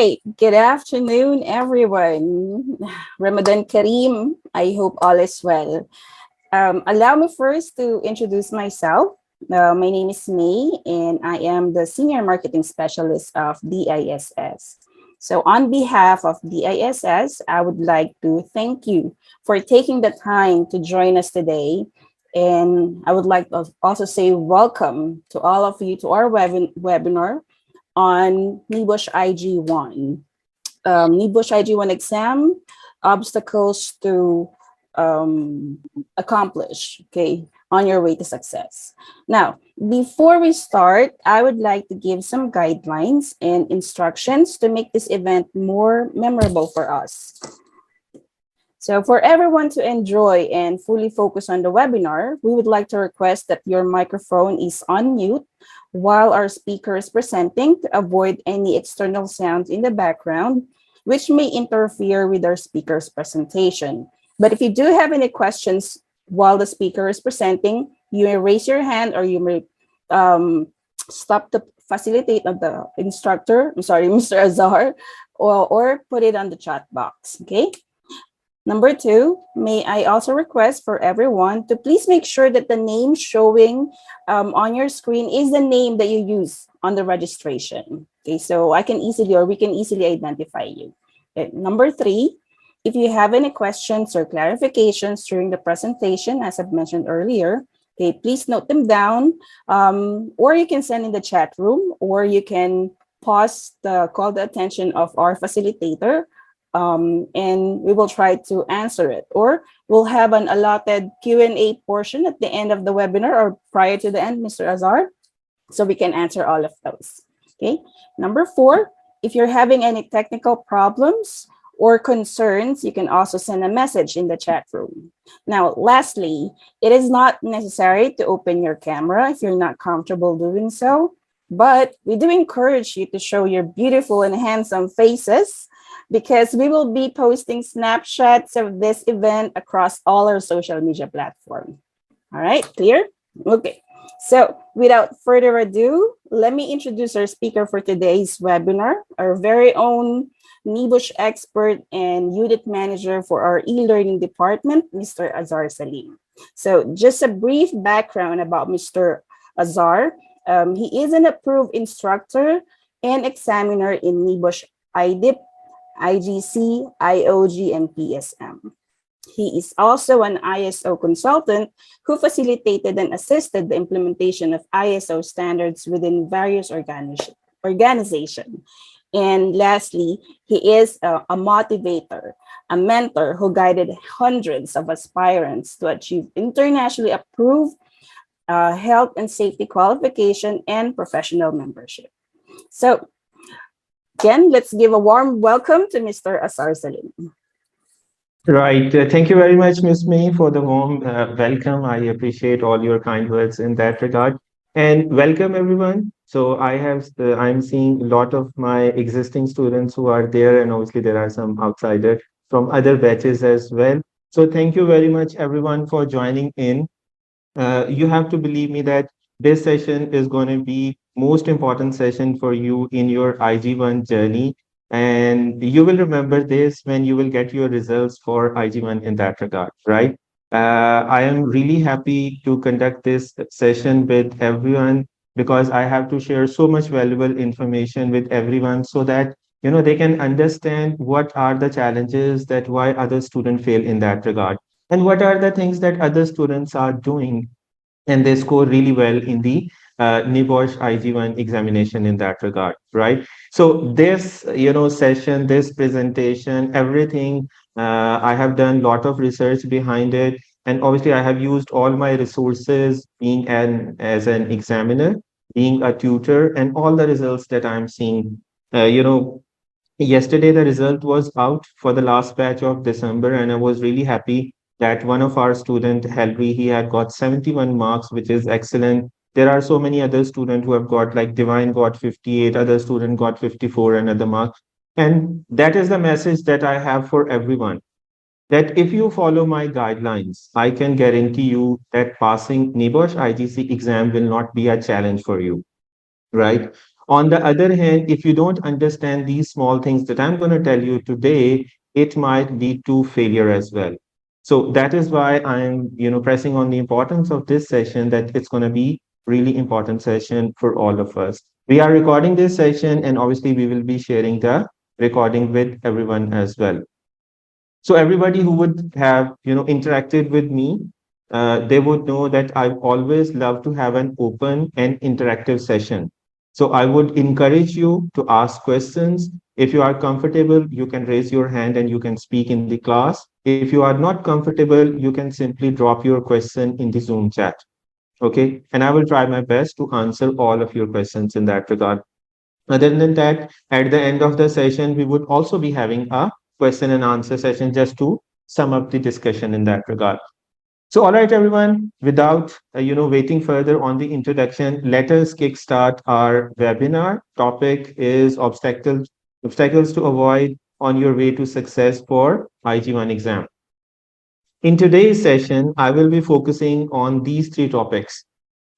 right. Good afternoon, everyone. Ramadan Kareem. I hope all is well. Allow me first to introduce myself. My name is May, and I am the Senior Marketing Specialist of DISS. So, on behalf of DISS, I would like to thank you for taking the time to join us today. And I would like to also say welcome to all of you to our webinar on NEBOSH IG1. NEBOSH IG1 exam, obstacles to accomplish, okay, on your way to success. Now, before we start, I would like to give some guidelines and instructions to make this event more memorable for us. So for everyone to enjoy and fully focus on the webinar, we would like to request that your microphone is on mute while our speaker is presenting to avoid any external sounds in the background, which may interfere with our speaker's presentation. But if you do have any questions while the speaker is presenting, you may raise your hand or you may stop the facilitate of the instructor, I'm sorry, Mr. Azhar, or put it on the chat box, okay? Number two, may I also request for everyone to please make sure that the name showing on your screen is the name that you use on the registration. Okay, so I can easily or we can easily identify you. Okay, number three, if you have any questions or clarifications during the presentation, as I've mentioned earlier, okay, please note them down, or you can send in the chat room, or you can call the attention of our facilitator, and we will try to answer it, or we'll have an allotted Q&A portion at the end of the webinar or prior to the end, Mr. Azhar, so we can answer all of those. Okay. Number four, if you're having any technical problems or concerns, you can also send a message in the chat room. Now, lastly, it is not necessary to open your camera if you're not comfortable doing so, but we do encourage you to show your beautiful and handsome faces, because we will be posting snapshots of this event across all our social media platforms. All right, clear? Okay, so without further ado, let me introduce our speaker for today's webinar, our very own NEBOSH expert and unit manager for our e-learning department, Mr. Azhar Salim. So just a brief background about Mr. Azhar. He is an approved instructor and examiner in NEBOSH IDIP, IGC, IOG, and PSM. He is also an ISO consultant who facilitated and assisted the implementation of ISO standards within various organizations. And lastly, he is a motivator, a mentor who guided hundreds of aspirants to achieve internationally approved health and safety qualification and professional membership. So again, let's give a warm welcome to Mr. Azhar Salim. Right. Thank you very much, Ms. May, for the warm welcome. I appreciate all your kind words in that regard. And welcome, everyone. So I'm seeing a lot of my existing students who are there, and obviously there are some outsiders from other batches as well. So thank you very much, everyone, for joining in. You have to believe me that this session is going to be most important session for you in your IG1 journey. And you will remember this when you will get your results for IG1 in that regard, right? I am really happy to conduct this session with everyone because I have to share so much valuable information with everyone so that they can understand what are the challenges that why other students fail in that regard and what are the things that other students are doing and they score really well in the NEBOSH IG1 examination in that regard, right? So this, session, this presentation, everything, I have done a lot of research behind it. And obviously I have used all my resources being as an examiner, being a tutor, and all the results that I'm seeing. Yesterday the result was out for the last batch of December, and I was really happy that one of our student, Helry, he had got 71 marks, which is excellent. There are so many other students who have got, like Divine got 58, other student got 54 and other marks. And that is the message that I have for everyone, that if you follow my guidelines, I can guarantee you that passing NEBOSH IGC exam will not be a challenge for you, right? On the other hand, if you don't understand these small things that I'm going to tell you today, it might lead to failure as well. So that is why I'm, pressing on the importance of this session, that it's going to be really important session for all of us. We are recording this session, and obviously we will be sharing the recording with everyone as well. So everybody who would have, interacted with me, they would know that I've always loved to have an open and interactive session. So I would encourage you to ask questions. If you are comfortable, you can raise your hand and you can speak in the class. If you are not comfortable, you can simply drop your question in the Zoom chat. Okay. And I will try my best to answer all of your questions in that regard. Other than that, at the end of the session, we would also be having a question and answer session just to sum up the discussion in that regard. So, all right, everyone, without waiting further on the introduction, let us kickstart our webinar. Topic is obstacles to avoid on your way to success for IG1 exam. In today's session, I will be focusing on these three topics.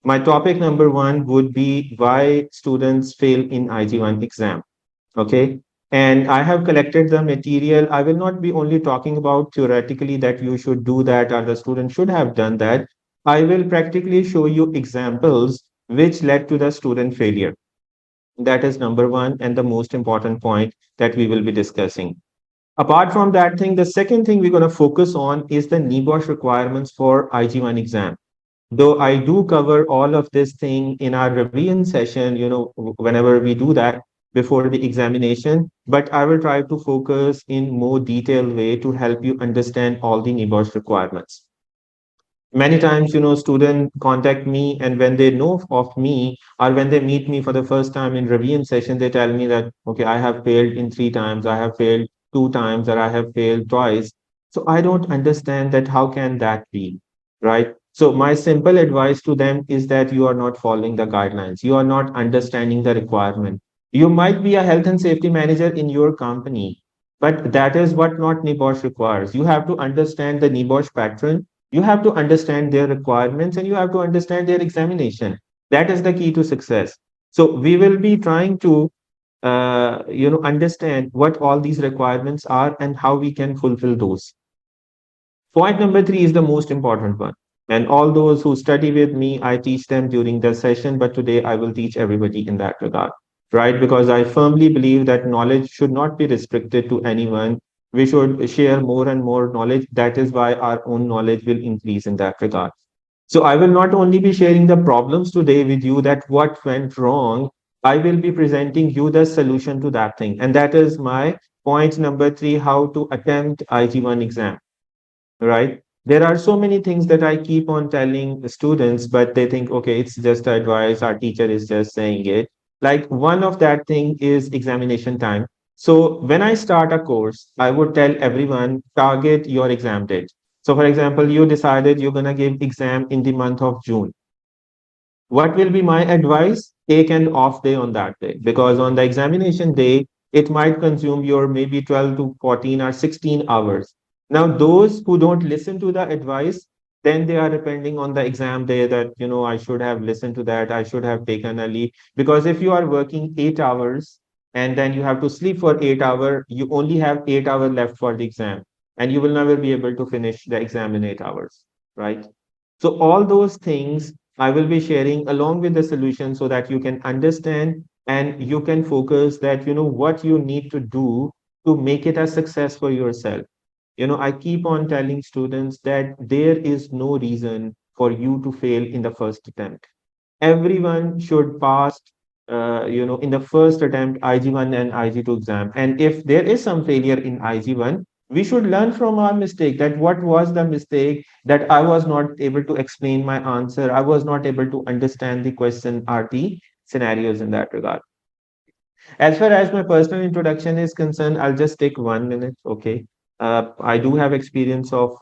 My topic number one would be why students fail in IG1 exam. Okay. And I have collected the material. I will not be only talking about theoretically that you should do that or the student should have done that. I will practically show you examples which led to the student failure. That is number one and the most important point that we will be discussing. Apart from that thing, the second thing we're going to focus on is the NEBOSH requirements for IG1 exam. Though I do cover all of this thing in our revision session, whenever we do that before the examination, but I will try to focus in more detailed way to help you understand all the NEBOSH requirements. Many times, students contact me, and when they know of me or when they meet me for the first time in revision session, they tell me that, okay, I have failed in 3 times, I have failed 2 times, or I have failed twice. So I don't understand that how can that be, right? So my simple advice to them is that you are not following the guidelines. You are not understanding the requirement. You might be a health and safety manager in your company, but that is what not NEBOSH requires. You have to understand the NEBOSH pattern, you have to understand their requirements, and you have to understand their examination. That is the key to success. So we will be trying to understand what all these requirements are and how we can fulfill those. Point number three is the most important one. And all those who study with me, I teach them during the session, but today I will teach everybody in that regard, right? Because I firmly believe that knowledge should not be restricted to anyone. We should share more and more knowledge. That is why our own knowledge will increase in that regard. So I will not only be sharing the problems today with you that what went wrong, I will be presenting you the solution to that thing. And that is my point number three, how to attempt IG1 exam, right? There are so many things that I keep on telling the students, but they think, okay, it's just advice, our teacher is just saying it. Like one of that thing is examination time. So when I start a course, I would tell everyone, target your exam date. So for example, you decided you're going to give exam in the month of June. What will be my advice? Take an off day on that day, because on the examination day, it might consume your maybe 12 to 14 or 16 hours. Now, those who don't listen to the advice, then they are depending on the exam day that, I should have listened to that, I should have taken a leave. Because if you are working 8 hours and then you have to sleep for 8 hours, you only have 8 hours left for the exam, and you will never be able to finish the exam in 8 hours, right? So all those things I will be sharing along with the solution so that you can understand and you can focus that, what you need to do to make it a success for yourself. I keep on telling students that there is no reason for you to fail in the first attempt. Everyone should pass, in the first attempt, IG1 and IG2 exam. And if there is some failure in IG1, we should learn from our mistake, that what was the mistake, that I was not able to explain my answer, I was not able to understand the question or the scenarios in that regard. As far as my personal introduction is concerned, I'll just take 1 minute. Okay. I do have experience of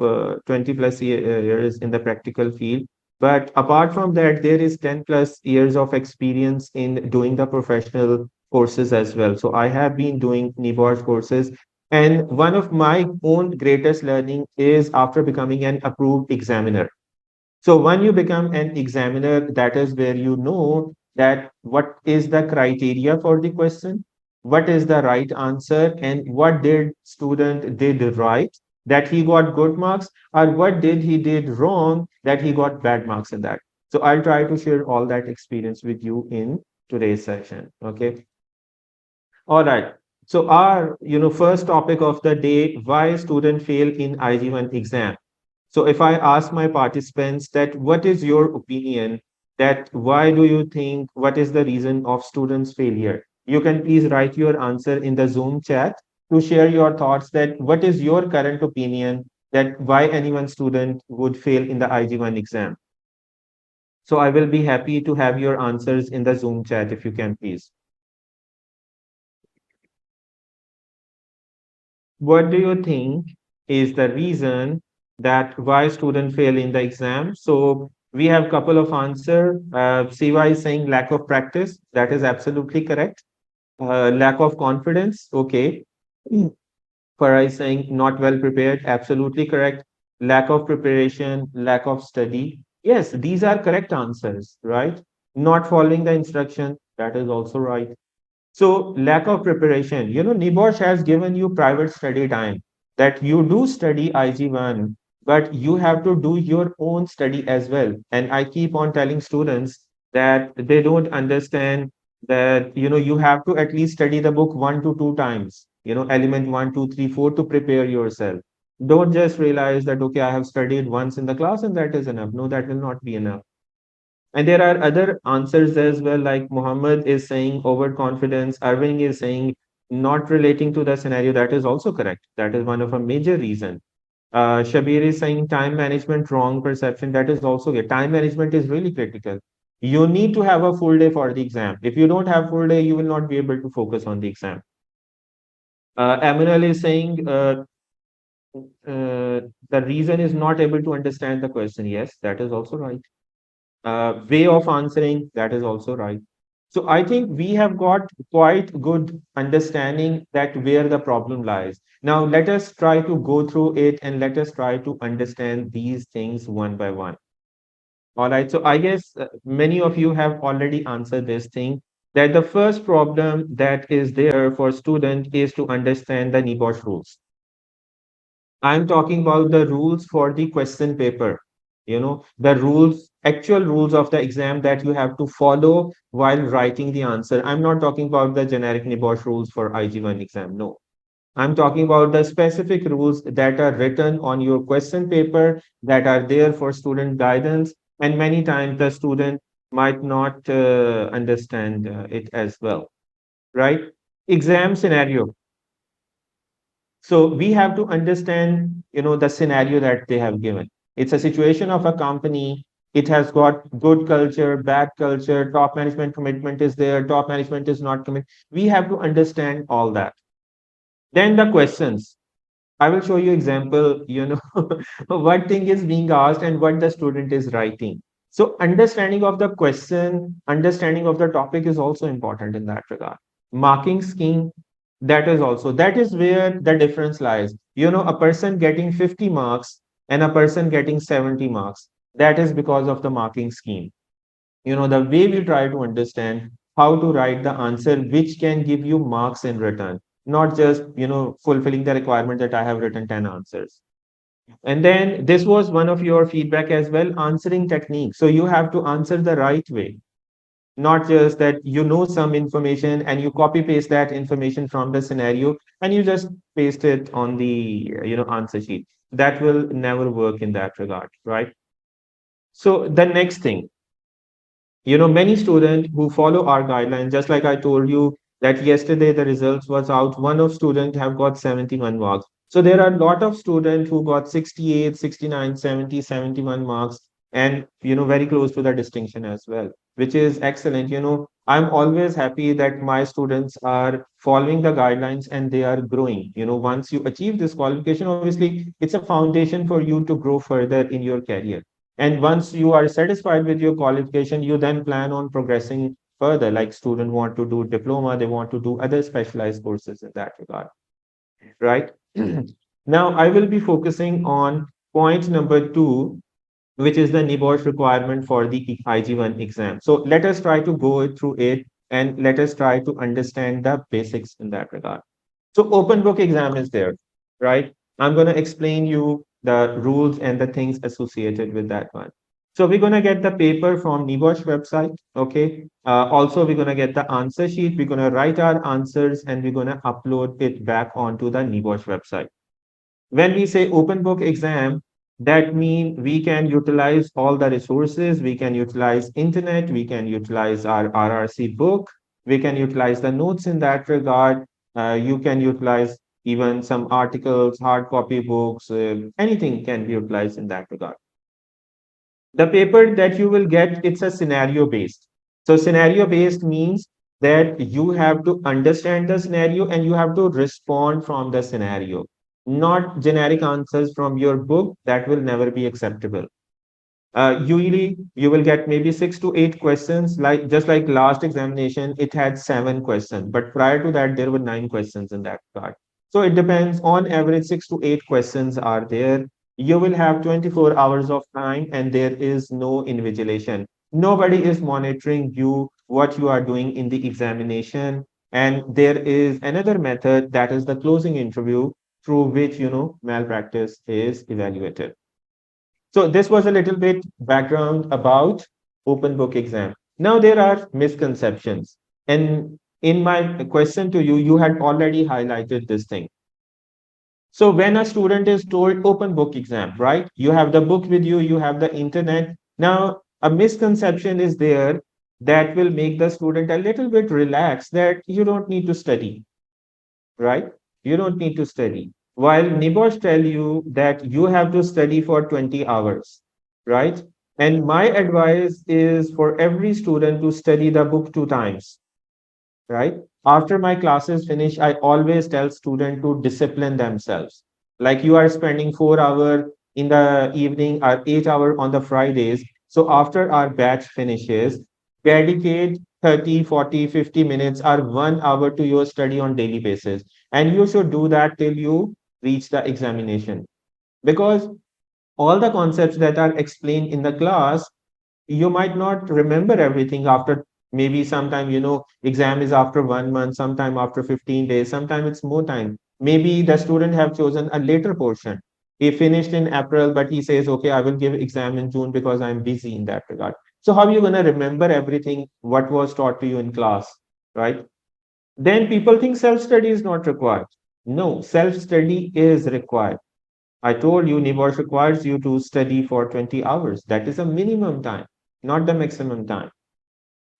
20 plus years in the practical field. But apart from that, there is 10 plus years of experience in doing the professional courses as well. So I have been doing NEBOSH courses. And one of my own greatest learning is after becoming an approved examiner. So when you become an examiner, that is where that what is the criteria for the question, what is the right answer, and what did student did right that he got good marks, or what did he did wrong that he got bad marks in that. So I'll try to share all that experience with you in today's session. Okay. All right. So our, first topic of the day, why student fail in IG1 exam. So if I ask my participants that what is your opinion, that why do you think, what is the reason of students failure? You can please write your answer in the Zoom chat to share your thoughts that what is your current opinion that why anyone student would fail in the IG1 exam. So I will be happy to have your answers in the Zoom chat if you can please. What do you think is the reason that why students fail in the exam? So we have couple of answer. Siva is saying lack of practice. That is absolutely correct. Lack of confidence. Okay. Farah is saying not well prepared. Absolutely correct. Lack of preparation, lack of study. Yes, these are correct answers, right? Not following the instruction. That is also right. So lack of preparation. NEBOSH has given you private study time that you do study IG1, but you have to do your own study as well. And I keep on telling students that they don't understand that, you have to at least study the book 1 to 2 times, element 1, 2, 3, 4 to prepare yourself. Don't just realize that, okay, I have studied once in the class and that is enough. No, that will not be enough. And there are other answers as well, like Muhammad is saying overconfidence, Arvind is saying not relating to the scenario. That is also correct. That is one of a major reason. Shabir is saying time management, wrong perception. That is also good. Time management is really critical. You need to have a full day for the exam. If you don't have full day, you will not be able to focus on the exam. Aminal is saying the reason is not able to understand the question. Yes, that is also right. Way of answering, that is also right. So I think we have got quite good understanding that where the problem lies. Now let us try to go through it and let us try to understand these things one by one. All right. So I guess many of you have already answered this thing that the first problem that is there for student is to understand the NEBOSH rules. I'm talking about the rules for the question paper, the rules, actual rules of the exam that you have to follow while writing the answer. I'm not talking about the generic NEBOSH rules for IG1 exam. No, I'm talking about the specific rules that are written on your question paper that are there for student guidance. And many times the student might not understand it as well, right? Exam scenario. So we have to understand, the scenario that they have given. It's a situation of a company. It has got good culture, bad culture, top management commitment is there, top management is not committed. We have to understand all that. Then the questions. I will show you example, what thing is being asked and what the student is writing. So understanding of the question, understanding of the topic is also important in that regard. Marking scheme, that is where the difference lies. A person getting 50 marks and a person getting 70 marks. That is because of the marking scheme. The way we try to understand how to write the answer which can give you marks in return, not just fulfilling the requirement that I have written 10 answers. And then this was one of your feedback as well, answering technique. So you have to answer the right way, not just that you know some information and you copy paste that information from the scenario and you just paste it on the answer sheet. That will never work in that regard, right? So the next thing, many students who follow our guidelines, just like I told you that yesterday the results was out, one of student have got 71 marks. So there are a lot of students who got 68, 69, 70, 71 marks and, very close to the distinction as well, which is excellent. I'm always happy that my students are following the guidelines and they are growing. Once you achieve this qualification, obviously it's a foundation for you to grow further in your career. And once you are satisfied with your qualification, you then plan on progressing further. Like student want to do diploma, they want to do other specialized courses in that regard, right? Now I will be focusing on point number 2. which is the NEBOSH requirement for the IG1 exam. So let us try to go through it and let us try to understand the basics in that regard. So open book exam is there, right? I'm going to explain you the rules and the things associated with that one. So we're going to get the paper from NEBOSH website. Okay. Also, we're going to get the answer sheet. We're going to write our answers and we're going to upload it back onto the NEBOSH website. When we say open book exam, that means we can utilize all the resources, we can utilize internet, we can utilize our RRC book, we can utilize the notes in that regard. You can utilize even some articles, hard copy books, anything can be utilized in that regard. The paper that you will get, it's a scenario based. So scenario based means that you have to understand the scenario and you have to respond from the scenario, not generic answers from your book. That will never be acceptable. Usually you will get maybe 6 to 8 questions, like just like last examination it had 7 questions, but prior to that there were 9 questions in that part. So it depends, on average 6 to 8 questions are there. You will have 24 hours of time and there is no invigilation. Nobody is monitoring you what you are doing in the examination. And there is another method, that is the closing interview, through which malpractice is evaluated. So this was a little bit background about open book exam. Now there are misconceptions. And in my question to you, you had already highlighted this thing. So when a student is told open book exam, right? You have the book with you, you have the internet. Now a misconception is there that will make the student a little bit relaxed, that you don't need to study, right? You don't need to study. While NEBOSH tell you that you have to study for 20 hours, right? And my advice is for every student to study the book 2 times, right? After my classes finish, I always tell students to discipline themselves. Like you are spending 4 hours in the evening or 8 hours on the Fridays. So after our batch finishes, dedicate 30, 40, 50 minutes or 1 hour to your study on daily basis. And you should do that till you reach the examination. Because all the concepts that are explained in the class, you might not remember everything after, maybe sometime, exam is after 1 month, sometime after 15 days, sometime it's more time. Maybe the student have chosen a later portion. He finished in April, but he says, okay, I will give exam in June because I'm busy in that regard. So how are you going to remember everything what was taught to you in class, right? Then people think self-study is not required. No, self-study is required. I told you NEBOSH requires you to study for 20 hours. That is a minimum time, not the maximum time,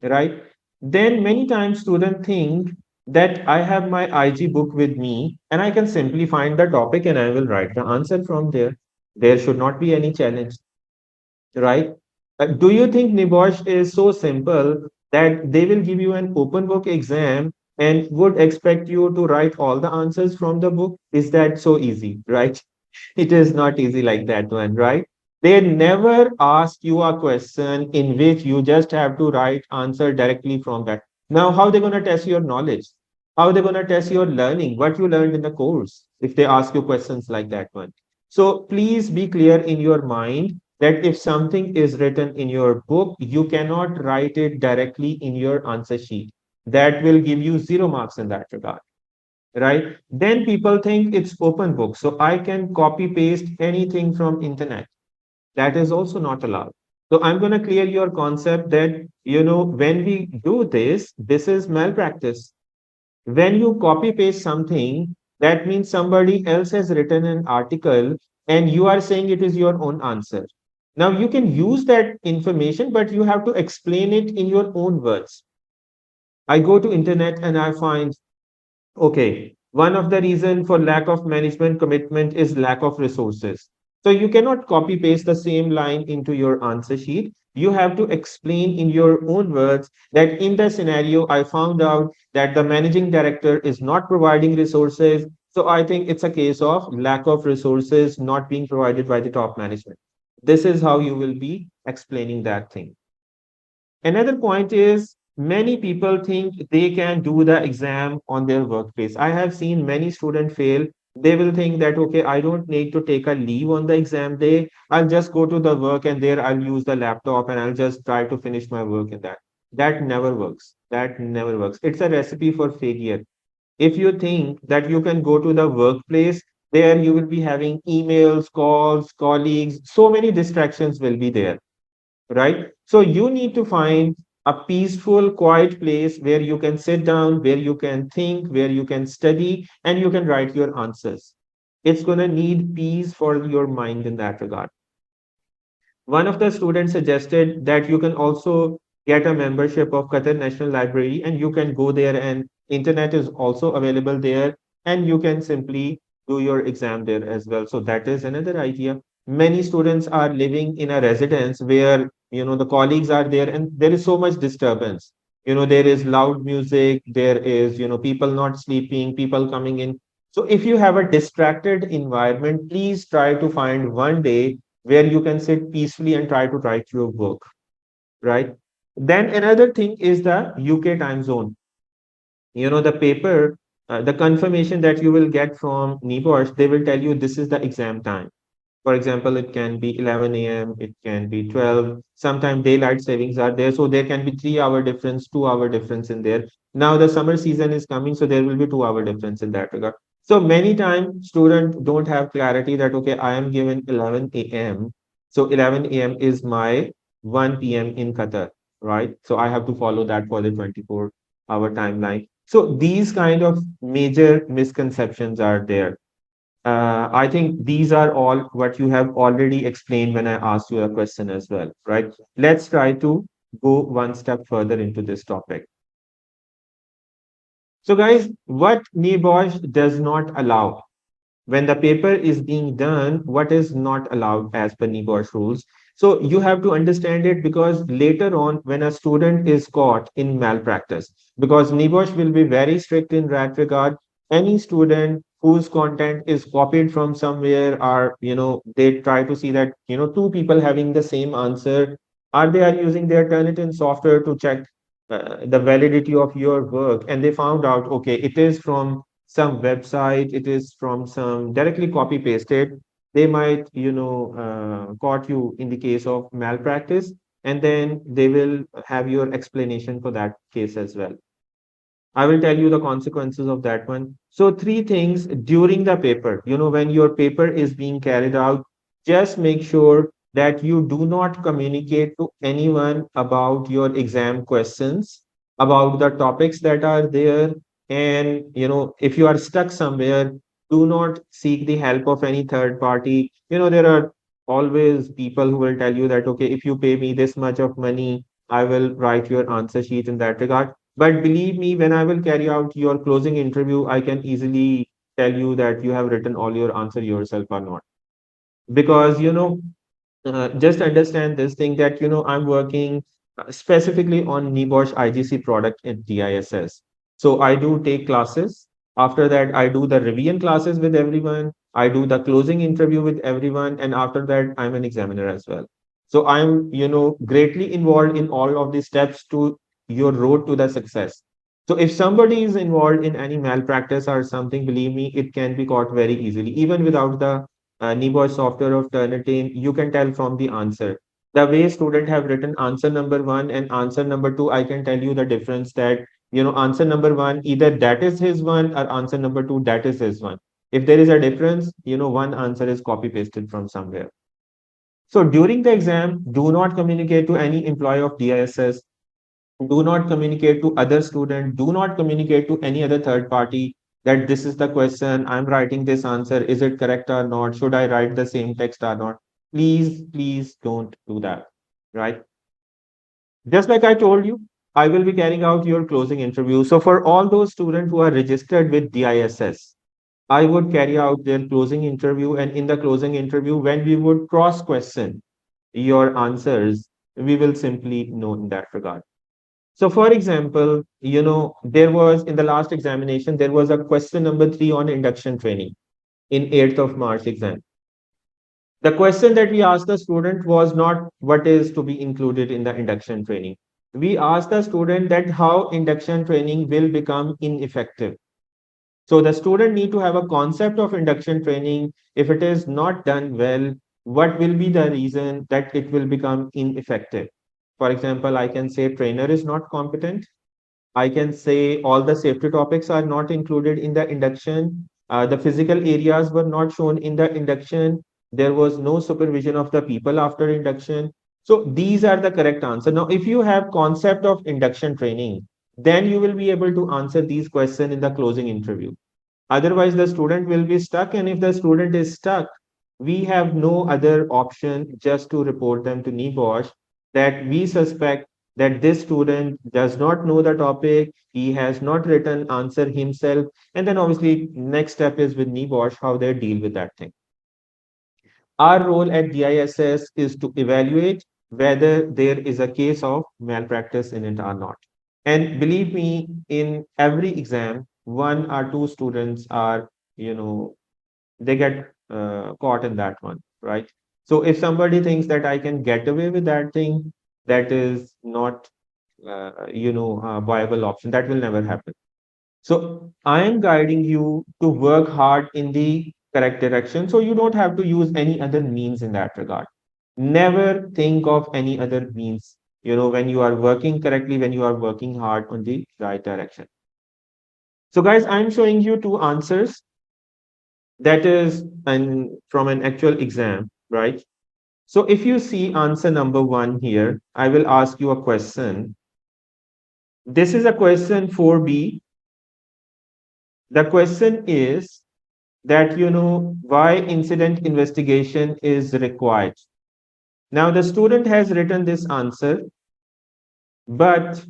right? Then many times students think that I have my IG book with me and I can simply find the topic and I will write the answer from there. There should not be any challenge, right? Do you think NEBOSH is so simple that they will give you an open book exam and would expect you to write all the answers from the book? Is that so easy, right? It is not easy like that one, right? They never ask you a question in which you just have to write answer directly from that. Now, how they going to test your knowledge? How they going to test your learning, what you learned in the course, if they ask you questions like that one? So please be clear in your mind that if something is written in your book, you cannot write it directly in your answer sheet. That will give you 0 marks in that regard, right? Then people think it's open book, so I can copy paste anything from internet. That is also not allowed. So I'm going to clear your concept that, when we do this, this is malpractice. When you copy paste something, that means somebody else has written an article and you are saying it is your own answer. Now you can use that information, but you have to explain it in your own words. I go to internet and I find, okay, one of the reason for lack of management commitment is lack of resources. So you cannot copy paste the same line into your answer sheet. You have to explain in your own words that in the scenario, I found out that the managing director is not providing resources. So I think it's a case of lack of resources not being provided by the top management. This is how you will be explaining that thing. Another point is many people think they can do the exam on their workplace. I have seen many students fail They will think that, okay, I don't need to take a leave on the exam day. I'll just go to the work and there I'll use the laptop and I'll just try to finish my work in that. That never works. That never works. It's a recipe for failure. If you think that you can go to the workplace, there you will be having emails, calls, colleagues, so many distractions will be there, right? So you need to find a peaceful, quiet place where you can sit down, where you can think, where you can study, and you can write your answers. It's going to need peace for your mind in that regard. One of the students suggested that you can also get a membership of Qatar National Library and you can go there and internet is also available there and you can simply do your exam there as well. So that is another idea. Many students are living in a residence where the colleagues are there and there is so much disturbance. There is loud music, there is people not sleeping, people coming in. So if you have a distracted environment, please try to find one day where you can sit peacefully and try to write your work, right? Then another thing is the UK time zone. The paper, the confirmation that you will get from NEBOSH, they will tell you this is the exam time. For example, it can be 11 a.m., it can be 12. Sometimes daylight savings are there. So there can be 3 hour difference, 2 hour difference in there. Now the summer season is coming, so there will be 2 hour difference in that regard. So many times students don't have clarity that, okay, I am given 11 a.m. So 11 a.m. is my 1 p.m. in Qatar, right? So I have to follow that for the 24-hour timeline. So these kind of major misconceptions are there. I think these are all what you have already explained when I asked you a question as well, right? Let's try to go one step further into this topic. So, guys, what NEBOSH does not allow when the paper is being done, what is not allowed as per NEBOSH rules? So you have to understand it because later on, when a student is caught in malpractice, because NEBOSH will be very strict in that regard, any student whose content is copied from somewhere or they try to see that two people having the same answer, are they are using their Turnitin software to check the validity of your work, and they found out, okay, it is from some website, it is from some directly copy pasted, they might caught you in the case of malpractice, and then they will have your explanation for that case as well. I will tell you the consequences of that one. So three things during the paper, when your paper is being carried out, just make sure that you do not communicate to anyone about your exam questions, about the topics that are there. And, if you are stuck somewhere, do not seek the help of any third party. There are always people who will tell you that, okay, if you pay me this much of money, I will write your answer sheet in that regard. But believe me, when I will carry out your closing interview, I can easily tell you that you have written all your answer yourself or not. Because, just understand this thing that, I'm working specifically on NEBOSH IGC product in DISS. So I do take classes. After that, I do the revision classes with everyone. I do the closing interview with everyone. And after that, I'm an examiner as well. So I'm, greatly involved in all of these steps to your road to the success. So if somebody is involved in any malpractice or something, believe me, it can be caught very easily, even without the NEBOSH software of Turnitin, you can tell from the answer. The way student have written answer number one and answer number two, I can tell you the difference that, answer number one, either that is his one or answer number two, that is his one. If there is a difference, one answer is copy pasted from somewhere. So during the exam, do not communicate to any employee of DISS. Do not communicate to other student. Do not communicate to any other third party that this is the question. I'm writing this answer. Is it correct or not? Should I write the same text or not? Please don't do that. Right? Just like I told you, I will be carrying out your closing interview. So for all those students who are registered with DISS, I would carry out their closing interview. And in the closing interview, when we would cross question your answers, we will simply know in that regard. So, for example, there was in the last examination, there was a question number 3 on induction training in 8th of March exam. The question that we asked the student was not what is to be included in the induction training. We asked the student that how induction training will become ineffective. So the student need to have a concept of induction training. If it is not done well, what will be the reason that it will become ineffective? For example, I can say trainer is not competent. I can say all the safety topics are not included in the induction. The physical areas were not shown in the induction. There was no supervision of the people after induction. So these are the correct answer. Now, if you have concept of induction training, then you will be able to answer these questions in the closing interview. Otherwise, the student will be stuck. And if the student is stuck, we have no other option just to report them to NEBOSH that we suspect that this student does not know the topic, he has not written answer himself. And then obviously, next step is with NEBOSH, how they deal with that thing. Our role at DISS is to evaluate whether there is a case of malpractice in it or not. And believe me, in every exam, one or two students are, they get caught in that one, right? So if somebody thinks that I can get away with that thing, that is not, a viable option. That will never happen. So I am guiding you to work hard in the correct direction. So you don't have to use any other means in that regard. Never think of any other means, when you are working correctly, when you are working hard on the right direction. So guys, I'm showing you two answers that is from an actual exam, right? So if you see answer number one here, I will ask you a question. This is a question 4B. The question is that why incident investigation is required. Now the student has written this answer, but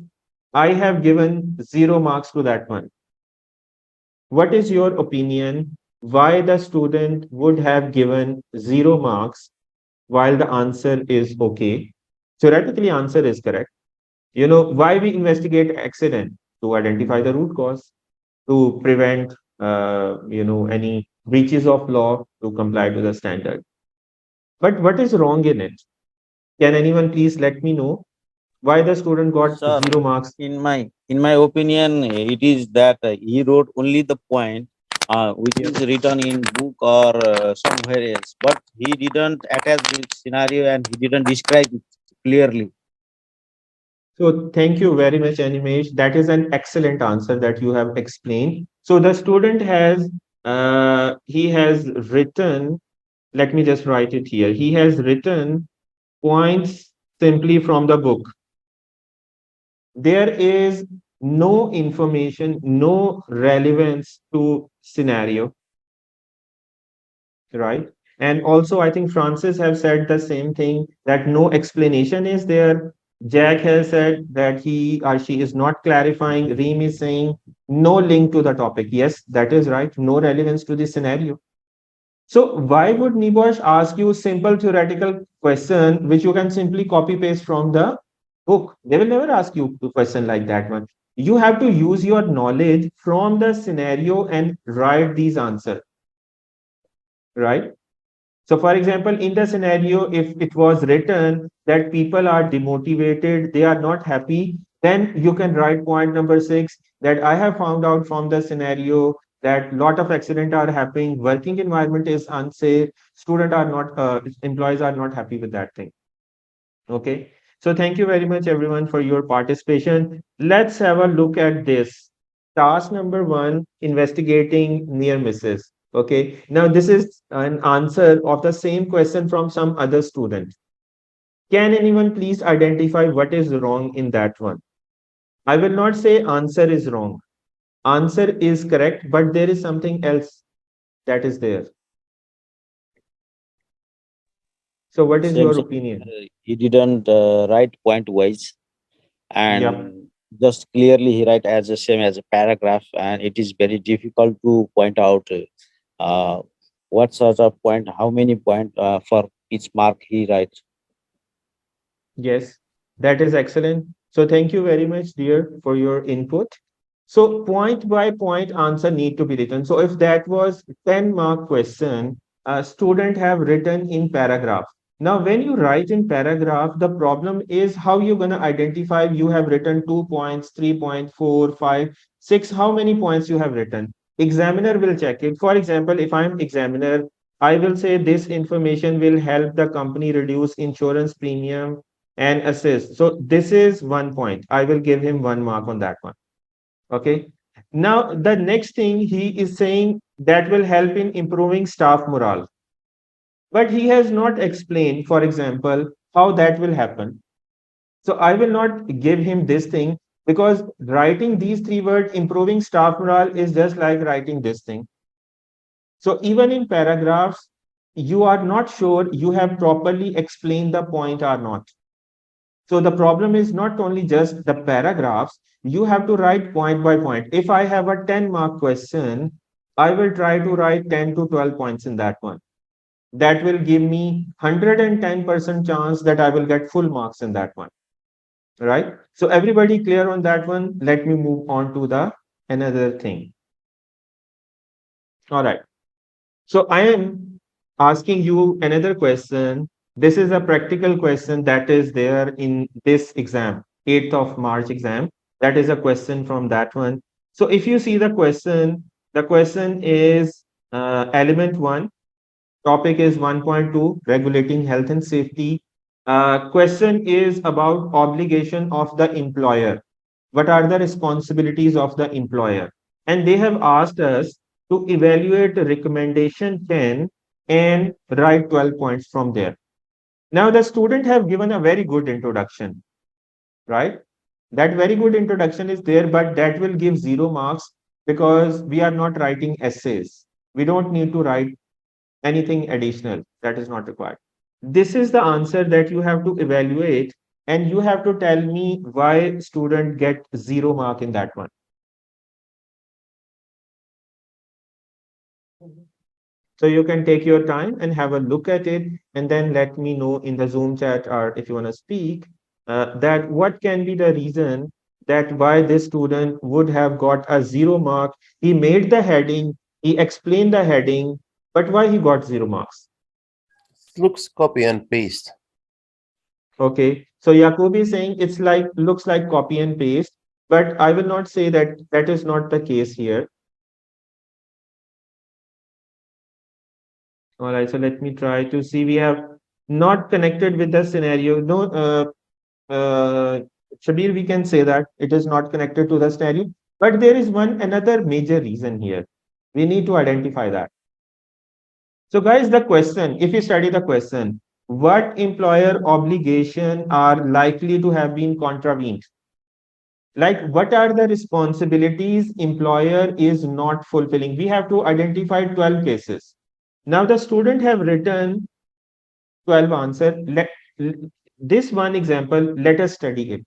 I have given 0 marks to that one. What is your opinion why the student would have given 0 marks while the answer is okay? Theoretically answer is correct. Why we investigate accident? To identify the root cause, to prevent any breaches of law, to comply to the standard. But what is wrong in it? Can anyone please let me know why the student got Sir, 0 marks? in my opinion, it is that he wrote only the point which Yeah. is written in book or somewhere else, but he didn't attach the scenario and he didn't describe it clearly. So thank you very much, Animesh. That is an excellent answer that you have explained. So the student has he has written. Let me just write it here. He has written points simply from the book. There is no information, no relevance to scenario, right? And also, I think Francis have said the same thing that no explanation is there. Jack has said that he or she is not clarifying. Reem is saying no link to the topic. Yes, that is right. No relevance to the scenario. So why would NEBOSH ask you simple theoretical question which you can simply copy paste from the book? They will never ask you a question like that one. You have to use your knowledge from the scenario and write these answers, right? So, for example, in the scenario, if it was written that people are demotivated, they are not happy, then you can write point number 6 that I have found out from the scenario that lot of accident are happening, working environment is unsafe, student are not, employees are not happy with that thing. Okay. So thank you very much everyone for your participation. Let's have a look at this. Task number 1, investigating near misses. Okay. Now this is an answer of the same question from some other student. Can anyone please identify what is wrong in that one? I will not say answer is wrong. Answer is correct, but there is something else that is there. So what is Same, your sir. opinion? He didn't write point wise Yep. and just clearly he write as the same as a paragraph, and it is very difficult to point out uh, what sort of point, how many point for each mark he writes. Yes, that is excellent. So thank you very much, dear, for your input. So point by point answer need to be written. So if that was 10-mark question, a student have written in paragraph. Now, when you write in paragraph, the problem is how you're going to identify you have written 2 points, 3.4, 5, 6, how many points you have written. Examiner will check it. For example, if I'm examiner, I will say this information will help the company reduce insurance premium and assist. So this is 1 point. I will give him 1 mark on that one. Okay. Now, the next thing he is saying that will help in improving staff morale. But he has not explained, for example, how that will happen. So I will not give him this thing because writing these 3 words, improving staff morale, is just like writing this thing. So even in paragraphs, you are not sure you have properly explained the point or not. So the problem is not only just the paragraphs, you have to write point by point. If I have a 10-mark question, I will try to write 10 to 12 points in that one. That will give me 110% chance that I will get full marks in that one. Right? So everybody clear on that one? Let me move on to the another thing. All right. So I am asking you another question. This is a practical question that is there in this exam, 8th of March exam. That is a question from that one. So if you see the question is element 1, topic is 1.2, regulating health and safety. Question is about obligation of the employer. What are the responsibilities of the employer? And they have asked us to evaluate recommendation 10 and write 12 points from there. Now, the student have given a very good introduction, right? That very good introduction is there, but that will give 0 marks because we are not writing essays. We don't need to write anything additional. That is not required. This is the answer that you have to evaluate, and you have to tell me why student get 0 mark in that one. So you can take your time and have a look at it, and then let me know in the Zoom chat, or if you want to speak, that what can be the reason that why this student would have got a 0 mark. He made the heading, he explained the heading, but why he got 0 marks? Looks copy and paste. Okay, so Jacobi is saying it's like looks like copy and paste, but I will not say that that is not the case here. All right, so let me try to see. We have not connected with the scenario. No, Shabir, we can say that it is not connected to the scenario, but there is one another major reason here. We need to identify that. So, guys, the question, if you study the question, what employer obligation are likely to have been contravened? Like, what are the responsibilities employer is not fulfilling? We have to identify 12 cases. Now, the student have written 12 answer. This one example, let us study it.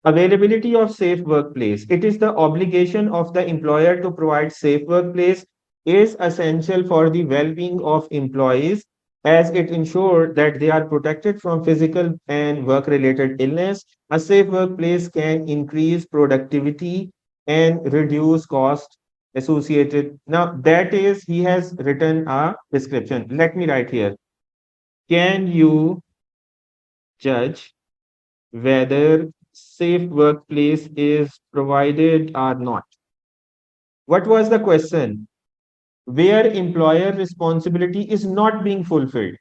Availability of safe workplace. It is the obligation of the employer to provide safe workplace is essential for the well-being of employees as it ensures that they are protected from physical and work-related illness. A safe workplace can increase productivity and reduce cost associated. Now, that is, he has written a description. Let me write here. Can you judge whether safe workplace is provided or not? What was the question? Where employer responsibility is not being fulfilled.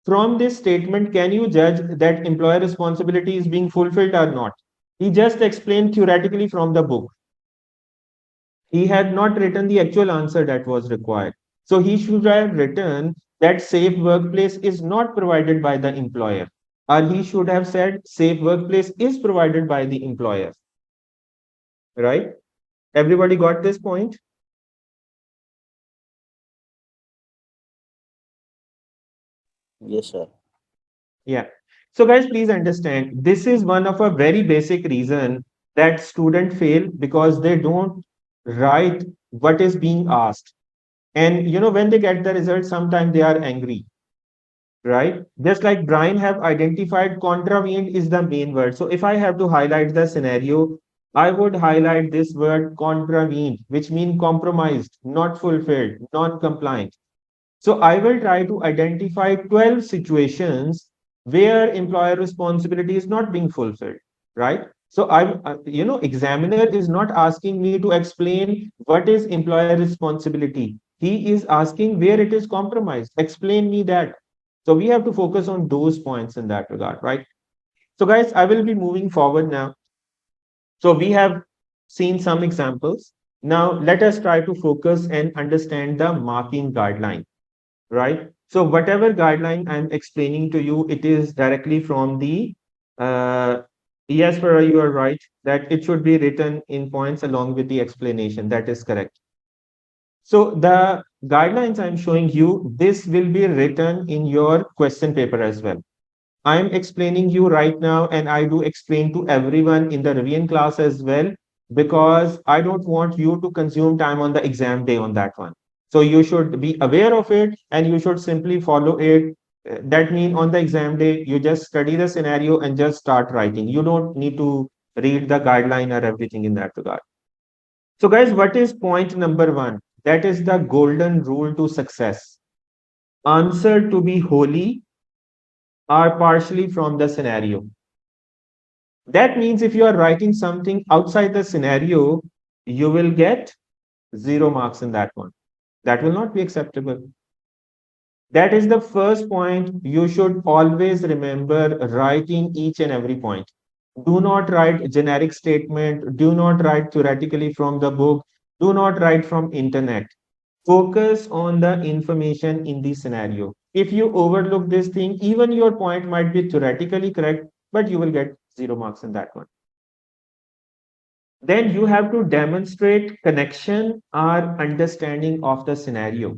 From this statement, can you judge that employer responsibility is being fulfilled or not? He just explained theoretically from the book. He had not written the actual answer that was required. So he should have written that safe workplace is not provided by the employer, or he should have said safe workplace is provided by the employer. Right? Everybody got this point? Yes, sir. Yeah. So guys, please understand, this is one of a very basic reason that students fail because they don't write what is being asked. And when they get the result, sometimes they are angry, right? Just like Brian have identified, contravened is the main word. So if I have to highlight the scenario, I would highlight this word contravened, which means compromised, not fulfilled, non-compliant. So I will try to identify 12 situations where employer responsibility is not being fulfilled, right? So examiner is not asking me to explain what is employer responsibility. He is asking where it is compromised. Explain me that. So we have to focus on those points in that regard, right? So guys, I will be moving forward now. So we have seen some examples. Now let us try to focus and understand the marking guideline, right? So whatever guideline I'm explaining to you, it is directly from the, uh, yes, Farah, you are right, that it should be written in points along with the explanation. That is correct. So the guidelines I'm showing you, this will be written in your question paper as well. I'm explaining you right now, and I do explain to everyone in the revision class as well, because I don't want you to consume time on the exam day on that one. So you should be aware of it and you should simply follow it. That means on the exam day, you just study the scenario and just start writing. You don't need to read the guideline or everything in that regard. So, guys, what is point number one? That is the golden rule to success. Answer to be wholly or partially from the scenario. That means if you are writing something outside the scenario, you will get 0 marks in that one. That will not be acceptable. That is the first point. You should always remember writing each and every point. Do not write generic statement. Do not write theoretically from the book. Do not write from internet. Focus on the information in the scenario. If you overlook this thing, even your point might be theoretically correct, but you will get 0 marks in that one. Then you have to demonstrate connection or understanding of the scenario,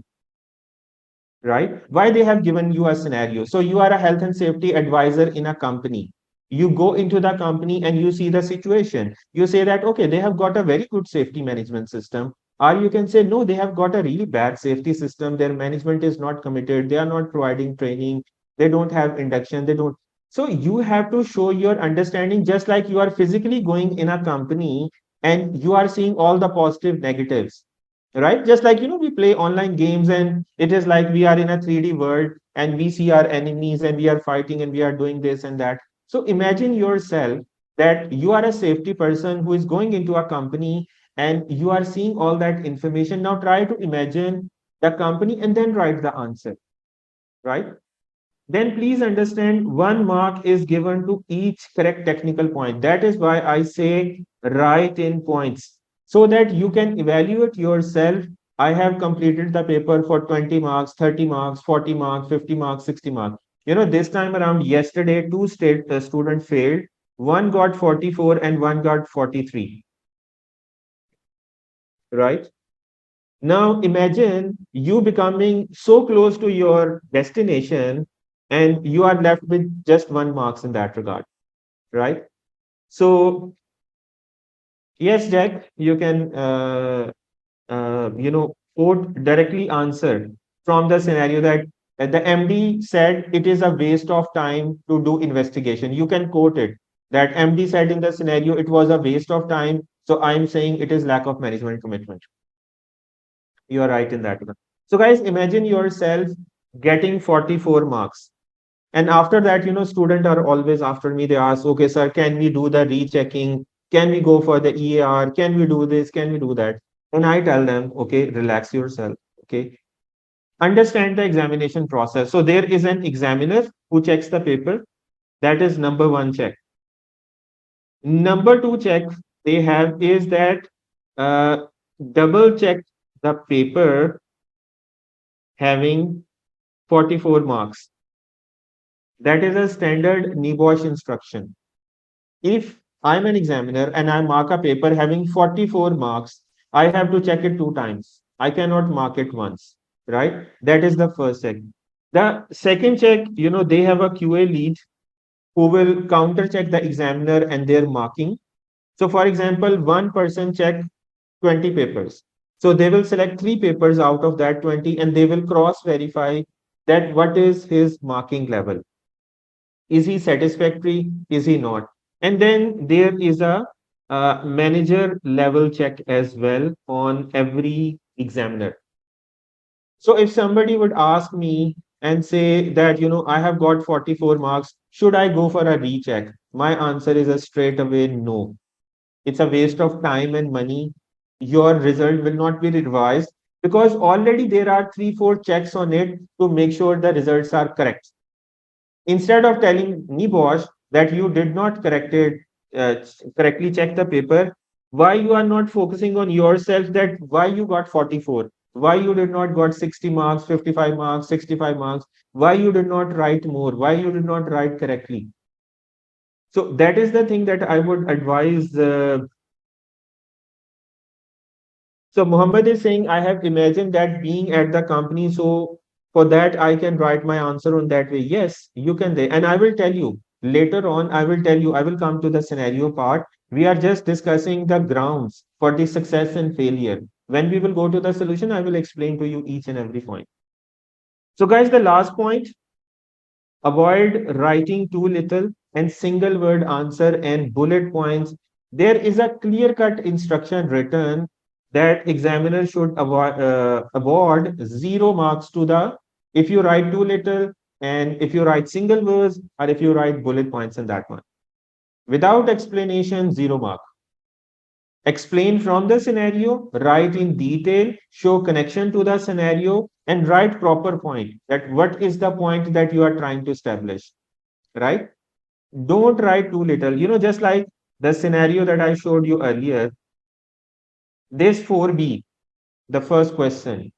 right? Why they have given you a scenario. So you are a health and safety advisor in a company. You go into the company and you see the situation. You say that, okay, they have got a very good safety management system. Or you can say, no, they have got a really bad safety system. Their management is not committed. They are not providing training. They don't have induction. They don't. So you have to show your understanding, just like you are physically going in a company and you are seeing all the positive negatives, right? Just like, we play online games and it is like we are in a 3D world and we see our enemies and we are fighting and we are doing this and that. So imagine yourself that you are a safety person who is going into a company and you are seeing all that information. Now try to imagine the company and then write the answer, right? Then please understand 1 mark is given to each correct technical point. That is why I say write in points so that you can evaluate yourself. I have completed the paper for 20 marks, 30 marks, 40 marks, 50 marks, 60 marks. This time around yesterday, two students failed. One got 44 and one got 43, right? Now imagine you becoming so close to your destination and you are left with just 1 marks in that regard, right? So yes, Jack, you can quote directly answer from the scenario that the MD said it is a waste of time to do investigation. You can quote it that MD said in the scenario it was a waste of time. So I'm saying it is lack of management commitment. You are right in that one. So, guys, imagine yourself getting 44 marks. And after that, students are always after me. They ask, okay, sir, can we do the rechecking? Can we go for the EAR? Can we do this? Can we do that? And I tell them, okay, relax yourself. Okay. Understand the examination process. So there is an examiner who checks the paper. That is number one check. Number two check they have is that uh, double check the paper having 44 marks. That is a standard NEBOSH instruction. If I'm an examiner and I mark a paper having 44 marks, I have to check it 2 times. I cannot mark it once, right? That is the first check. The second check, they have a QA lead who will counter check the examiner and their marking. So, for example, one person check 20 papers. So they will select 3 papers out of that 20 and they will cross verify that what is his marking level. Is he satisfactory? Is he not? And then there is a manager level check as well on every examiner. So if somebody would ask me and say that, I have got 44 marks. Should I go for a recheck? My answer is a straight away no. It's a waste of time and money. Your result will not be revised because already there are 3, 4 checks on it to make sure the results are correct. Instead of telling NEBOSH that you did not correctly check the paper, why you are not focusing on yourself, that why you got 44, why you did not got 60 marks, 55 marks, 65 marks, why you did not write more, why you did not write correctly. So that is the thing that I would advise. So Muhammad is saying, I have imagined that being at the company, so for that I can write my answer on that way. Yes, you can. And I will tell you later on, I will come to the scenario part. We are just discussing the grounds for the success and failure. When we will go to the solution, I will explain to you each and every point. So guys, the last point, avoid writing too little and single word answer and bullet points. There is a clear cut instruction written that examiner should award 0 marks to the if you write too little and if you write single words or if you write bullet points in that one. Without explanation, 0 mark. Explain from the scenario, write in detail, show connection to the scenario, and write proper point that what is the point that you are trying to establish, right? Don't write too little. Just like the scenario that I showed you earlier, this 4B, the first question,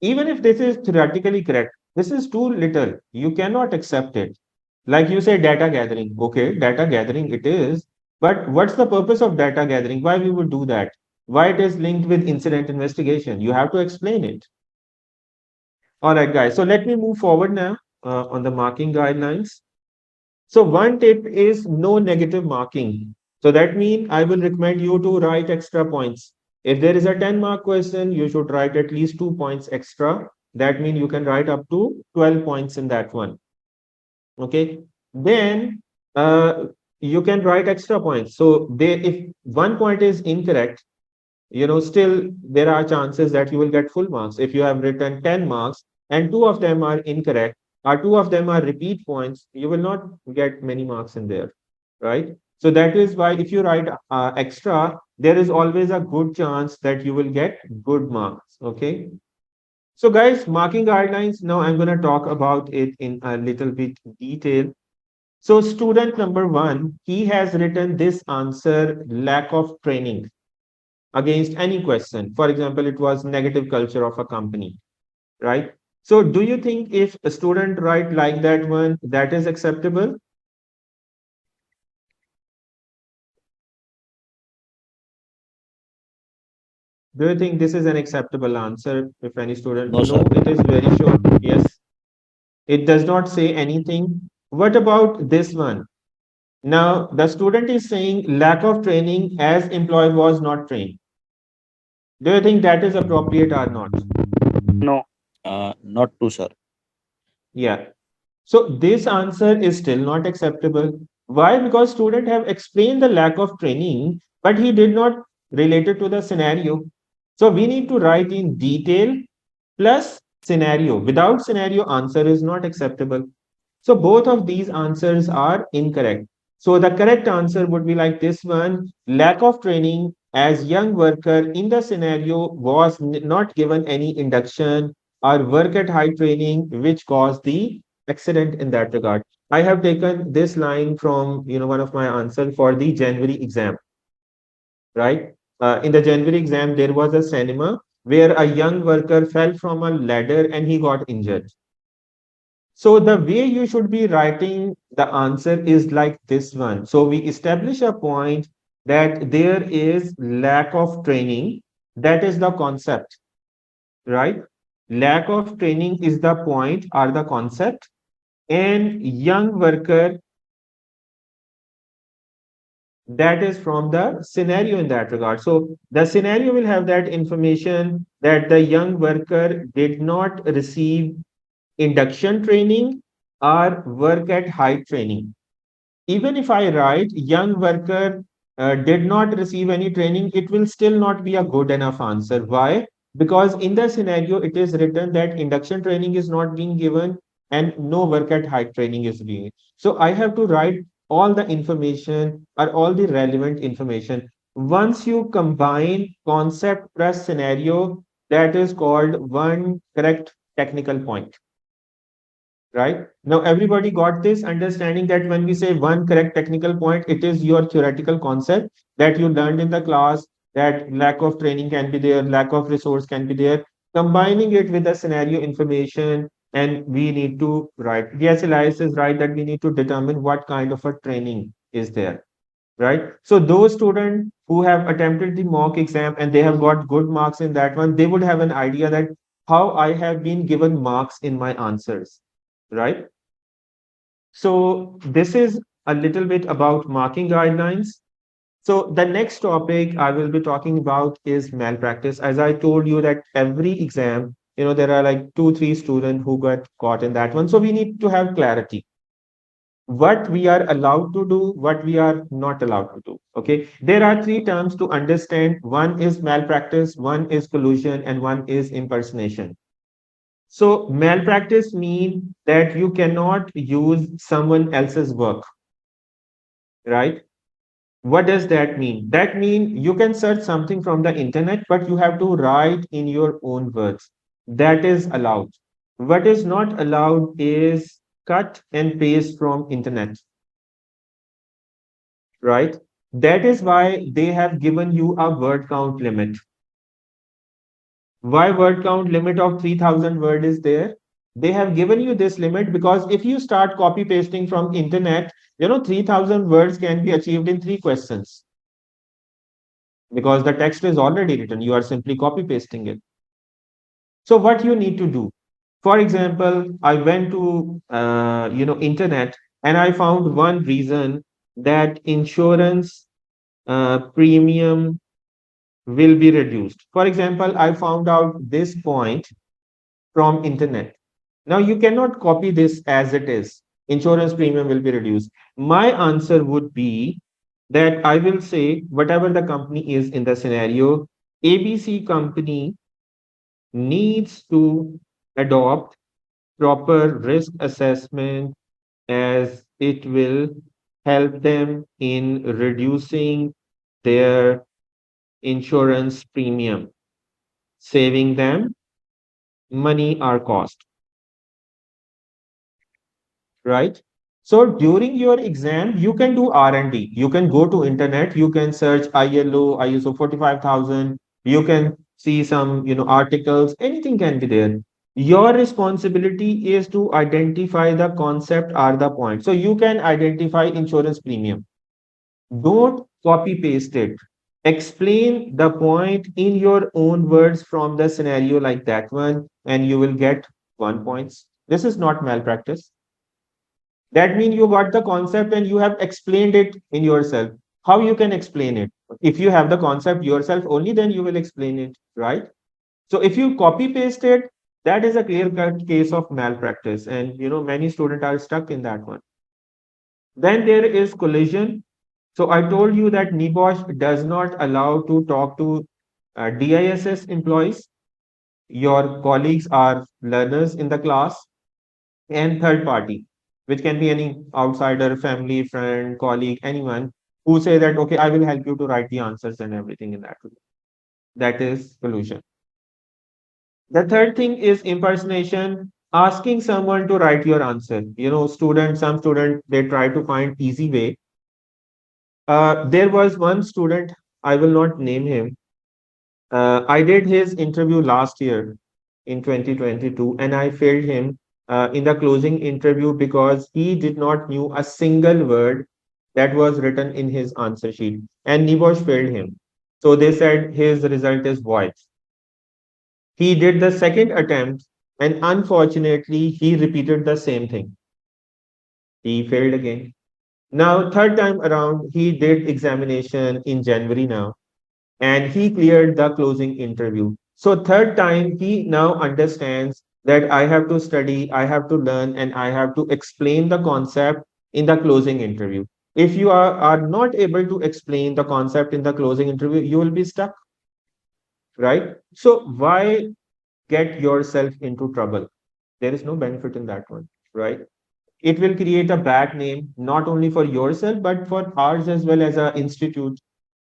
even if this is theoretically correct, this is too little. You cannot accept it. Like you say, data gathering. Okay, data gathering it is. But what's the purpose of data gathering? Why we would do that? Why it is linked with incident investigation? You have to explain it. All right, guys. So let me move forward now on the marking guidelines. So one tip is no negative marking. So that means I will recommend you to write extra points. If there is a 10-mark question, you should write at least 2 points extra. That means you can write up to 12 points in that one. Okay. Then you can write extra points. So if 1 point is incorrect, still there are chances that you will get full marks. If you have written 10 marks and 2 of them are incorrect, or 2 of them are repeat points, you will not get many marks in there, right? So that is why if you write extra, there is always a good chance that you will get good marks, okay? So guys, marking guidelines, now I'm going to talk about it in a little bit detail. So student number 1, he has written this answer, lack of training against any question. For example, it was negative culture of a company, right? So do you think if a student write like that one, that is acceptable? Do you think this is an acceptable answer if any student? No, sir. No, it is very sure. Yes. It does not say anything. What about this one? Now, the student is saying lack of training as employee was not trained. Do you think that is appropriate or not? No. Not true, sir. Yeah. So this answer is still not acceptable. Why? Because student have explained the lack of training, but he did not relate it to the scenario. So we need to write in detail plus scenario. Without scenario, answer is not acceptable. So both of these answers are incorrect. So the correct answer would be like this one, lack of training as young worker in the scenario was not given any induction or work at high training, which caused the accident in that regard. I have taken this line from one of my answers for the January exam, right? In the January exam, there was a cinema where a young worker fell from a ladder and he got injured. So the way you should be writing the answer is like this one. So we establish a point that there is lack of training. That is the concept, right? Lack of training is the point or the concept. And young worker, that is from the scenario in that regard. So the scenario will have that information that the young worker did not receive induction training or work at height training. Even if I write young worker did not receive any training, it will still not be a good enough answer. Why? Because in the scenario, it is written that induction training is not being given and no work at height training is doing. So I have to write all the information or all the relevant information. Once you combine concept plus scenario, that is called one correct technical point, right? Now, everybody got this understanding that when we say one correct technical point, it is your theoretical concept that you learned in the class, that lack of training can be there, lack of resource can be there, combining it with the scenario information, and we need to write. Yes, Elias is right that we need to determine what kind of a training is there, right? So those students who have attempted the mock exam and they have got good marks in that one, they would have an idea that how I have been given marks in my answers, right? So this is a little bit about marking guidelines. So the next topic I will be talking about is malpractice. As I told you that every exam, there are like 2, 3 students who got caught in that one. So we need to have clarity what we are allowed to do, what we are not allowed to do. Okay. There are three terms to understand. One is malpractice, one is collusion, and one is impersonation. So malpractice means that you cannot use someone else's work, right? What does that mean? That means you can search something from the internet, but you have to write in your own words. That is allowed. What is not allowed is cut and paste from internet, right? That is why they have given you a word count limit. Why word count limit of 3000 word is there? They have given you this limit because if you start copy pasting from internet, 3000 words can be achieved in 3 questions because the text is already written. You are simply copy pasting it. So what you need to do? For example, I went to internet and I found one reason that insurance premium will be reduced. For example, I found out this point from internet. Now you cannot copy this as it is. Insurance premium will be reduced. My answer would be that I will say whatever the company is in the scenario, ABC company needs to adopt proper risk assessment as it will help them in reducing their insurance premium, saving them money or cost, right? So during your exam, you can do R&D. You can go to internet, you can search ILO, ISO 45000, you can see some, articles, anything can be there. Your responsibility is to identify the concept or the point. So you can identify insurance premium. Don't copy paste it. Explain the point in your own words from the scenario like that one, and you will get 1 points. This is not malpractice. That means you got the concept and you have explained it in yourself. How you can explain it? If you have the concept yourself only, then you will explain it, right? So if you copy paste it, that is a clear cut case of malpractice. And many students are stuck in that one. Then there is collision. So I told you that NEBOSH does not allow to talk to DISS employees. Your colleagues are learners in the class, and third party, which can be any outsider, family, friend, colleague, anyone who say that, okay, I will help you to write the answers and everything in that way. That is collusion. The third thing is impersonation, asking someone to write your answer. Some students, they try to find easy way. There was one student, I will not name him. I did his interview last year in 2022, and I failed him in the closing interview because he did not knew a single word that was written in his answer sheet, and NEBOSH failed him. So they said his result is void. He did the second attempt, and unfortunately, he repeated the same thing. He failed again. Now, third time around, he did examination in January now, and he cleared the closing interview. So third time, he now understands that I have to study, I have to learn, and I have to explain the concept in the closing interview. If you are not able to explain the concept in the closing interview, you will be stuck, right? So why get yourself into trouble? There is no benefit in that one. right? It will create a bad name, not only for yourself, but for ours as well as our institute.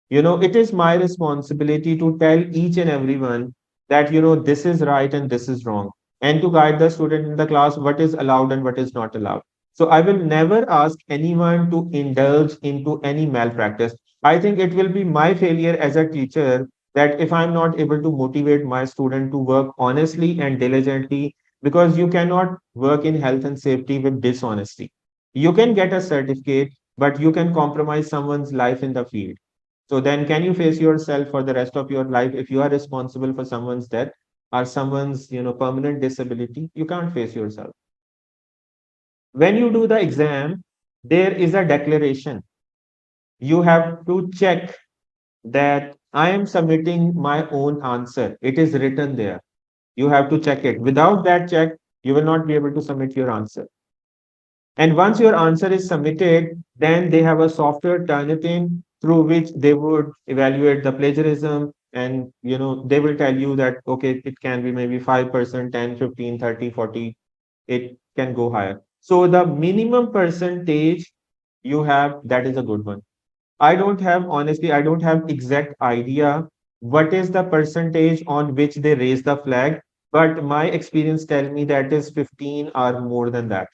It is my responsibility to tell each and everyone that, this is right and this is wrong, and to guide the student in the class what is allowed and what is not allowed. So I will never ask anyone to indulge into any malpractice. I think it will be my failure as a teacher that if I'm not able to motivate my student to work honestly and diligently, because you cannot work in health and safety with dishonesty. You can get a certificate, but you can compromise someone's life in the field. So then, can you face yourself for the rest of your life if you are responsible for someone's death or someone's, permanent disability? You can't face yourself. When you do the exam, there is a declaration. You have to check that I am submitting my own answer. It is written there. You have to check it. Without that check, you will not be able to submit your answer. And once your answer is submitted, then they have a software Turnitin through which they would evaluate the plagiarism. And they will tell you that okay, it can be maybe 5%, 10, 15, 30, 40. It can go higher. So the minimum percentage you have, that is a good one. Honestly, I don't have exact idea what is the percentage on which they raise the flag, but my experience tell me that is 15 or more than that.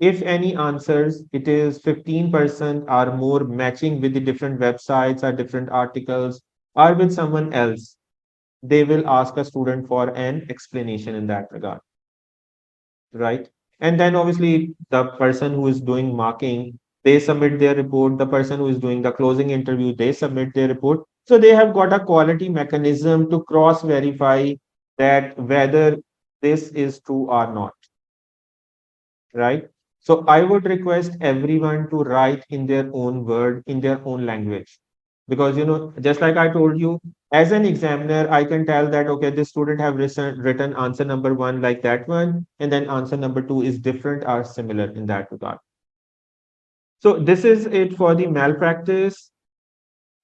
If any answers, it is 15% or more matching with the different websites or different articles or with someone else, they will ask a student for an explanation in that regard, right? And then obviously the person who is doing marking, they submit their report. The person who is doing the closing interview, they submit their report. So they have got a quality mechanism to cross verify that whether this is true or not, right? So I would request everyone to write in their own word, in their own language. Because, just like I told you, as an examiner, I can tell that, okay, this student have written answer number one like that one, and then answer number two is different or similar in that regard. So this is it for the malpractice.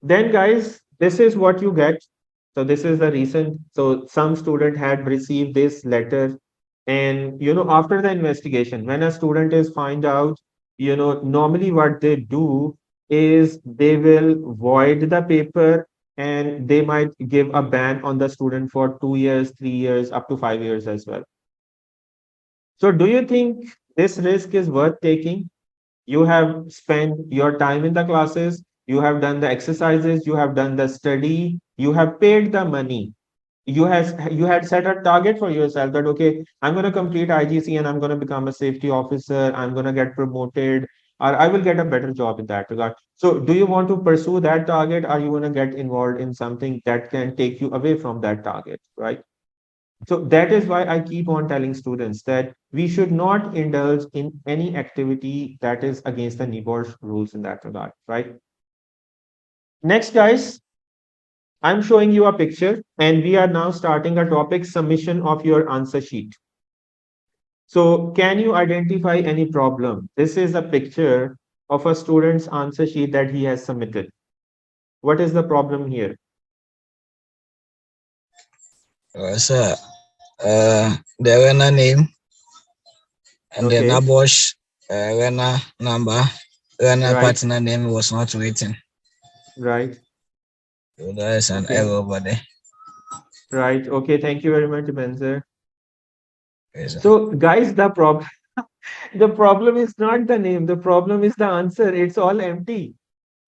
Then, guys, this is what you get. So this is the recent. So some student had received this letter, and after the investigation, when a student is find out, normally what they do is they will void the paper, and they might give a ban on the student for 2 years, 3 years, up to 5 years as well. So do you think this risk is worth taking? You have spent your time in the classes, you have done the exercises, you have done the study, you have paid the money. You had set a target for yourself that okay, I'm going to complete IGC and I'm going to become a safety officer, I'm going to get promoted, or I will get a better job in that regard. So do you want to pursue that target, or you want to get involved in something that can take you away from that target, right? So that is why I keep on telling students that we should not indulge in any activity that is against the NEBOSH rules in that regard, right? Next, guys, I'm showing you a picture, and we are now starting a topic submission of your answer sheet. So can you identify any problem? This is a picture of a student's answer sheet that he has submitted. What is the problem here? Sir, the winner name and the Okay, NABOSH winner number, winner right, partner name was not written. right, So there is an okay, error over there. right. Okay, thank you very much, Benzer. Yes, sir. So, guys, the problem is not the name. The problem is the answer. It's all empty.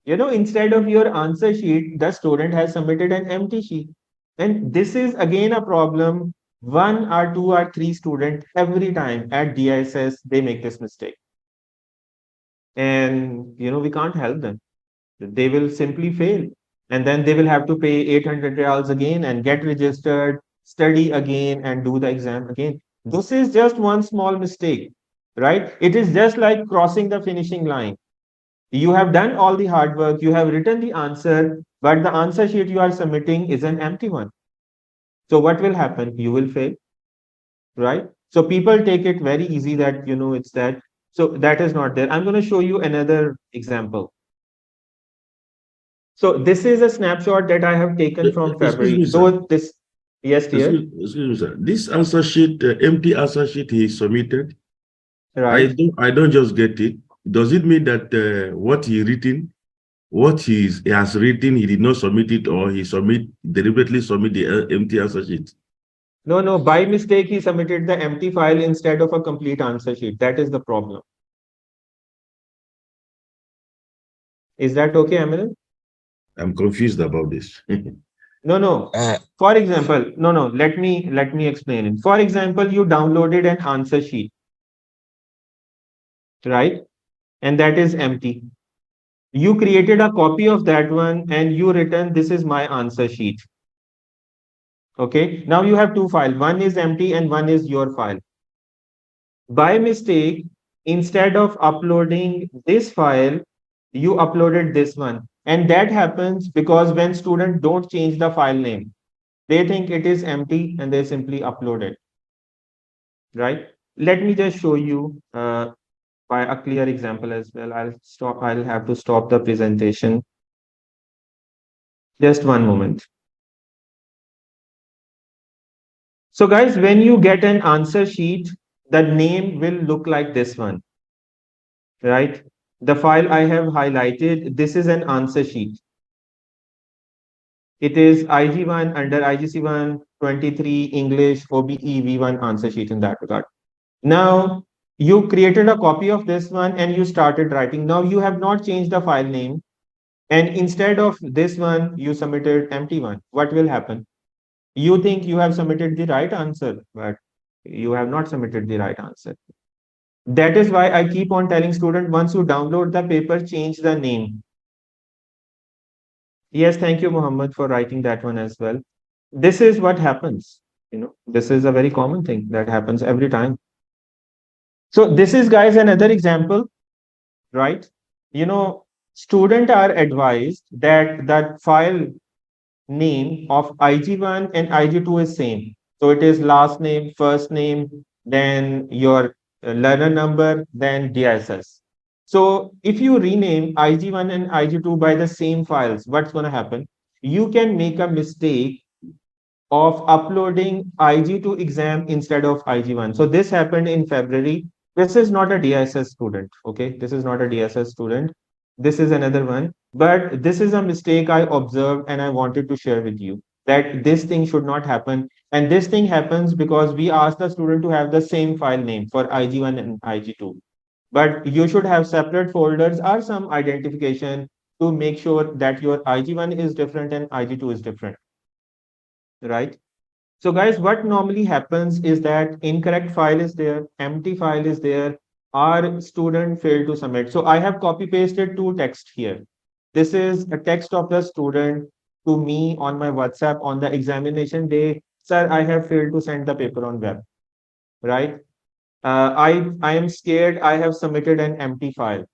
Instead of your answer sheet, the student has submitted an empty sheet. And this is again a problem. One or two or three students every time at DISS, they make this mistake. And, we can't help them. They will simply fail. And then they will have to pay 800 reals again and get registered, study again, and do the exam again. This is just one small mistake, right? It is just like crossing the finishing line. You have done all the hard work, you have written the answer, but the answer sheet you are submitting is an empty one. So what will happen? You will fail, right? So people take it very easy that, it's that. So that is not there. I'm going to show you another example. So this is a snapshot that I have taken from Excuse me, February. sir. Though this, yes, dear. Excuse me, sir. This answer sheet, empty answer sheet he submitted, right? I don't just get it. Does it mean that what he written, he has written, he did not submit it, or he deliberately submit the empty answer sheet? No, no, by mistake, he submitted the empty file instead of a complete answer sheet. That is the problem. Is that okay, Emerald? I'm confused about this. No, no. Uh, For example, no, let me explain it. For example, you downloaded an answer sheet, right? And that is empty. You created a copy of that one and you written, this is my answer sheet. Okay. Now you have two files. One is empty and one is your file. By mistake, instead of uploading this file, you uploaded this one. And that happens because when students don't change the file name, they think it is empty and they simply upload it, right? Let me just show you by a clear example as well. I'll have to stop the presentation. Just one moment. So guys, when you get an answer sheet, the name will look like this one, right? The file I have highlighted, this is an answer sheet. It is IG1 under IGC1 23 English OBE V1 answer sheet in that regard. Now, you created a copy of this one and you started writing. Now you have not changed the file name. And instead of this one, you submitted empty one. What will happen? You think you have submitted the right answer, but you have not submitted the right answer. That is why I keep on telling students, once you download the paper, change the name. Yes, thank you, Muhammad, for writing that one as well. This is what happens. This is a very common thing that happens every time. So this is, guys, another example, right? Students are advised that that file name of IG1 and IG2 is same. So it is last name, first name, then your learner number, then DSS. So if you rename IG1 and IG2 by the same files, what's going to happen? You can make a mistake of uploading IG2 exam instead of IG1. So this happened in February. This is not a DSS student. Okay. This is not a DSS student. This is another one. But this is a mistake I observed and I wanted to share with you that this thing should not happen. And this thing happens because we ask the student to have the same file name for IG1 and IG2. But you should have separate folders or some identification to make sure that your IG1 is different and IG2 is different, right? So guys, what normally happens is that incorrect file is there, empty file is there, or student failed to submit. So I have copy pasted two text here. This is a text of the student to me on my WhatsApp on the examination day. Sir, I have failed to send the paper on web, right? I am scared I have submitted an empty file.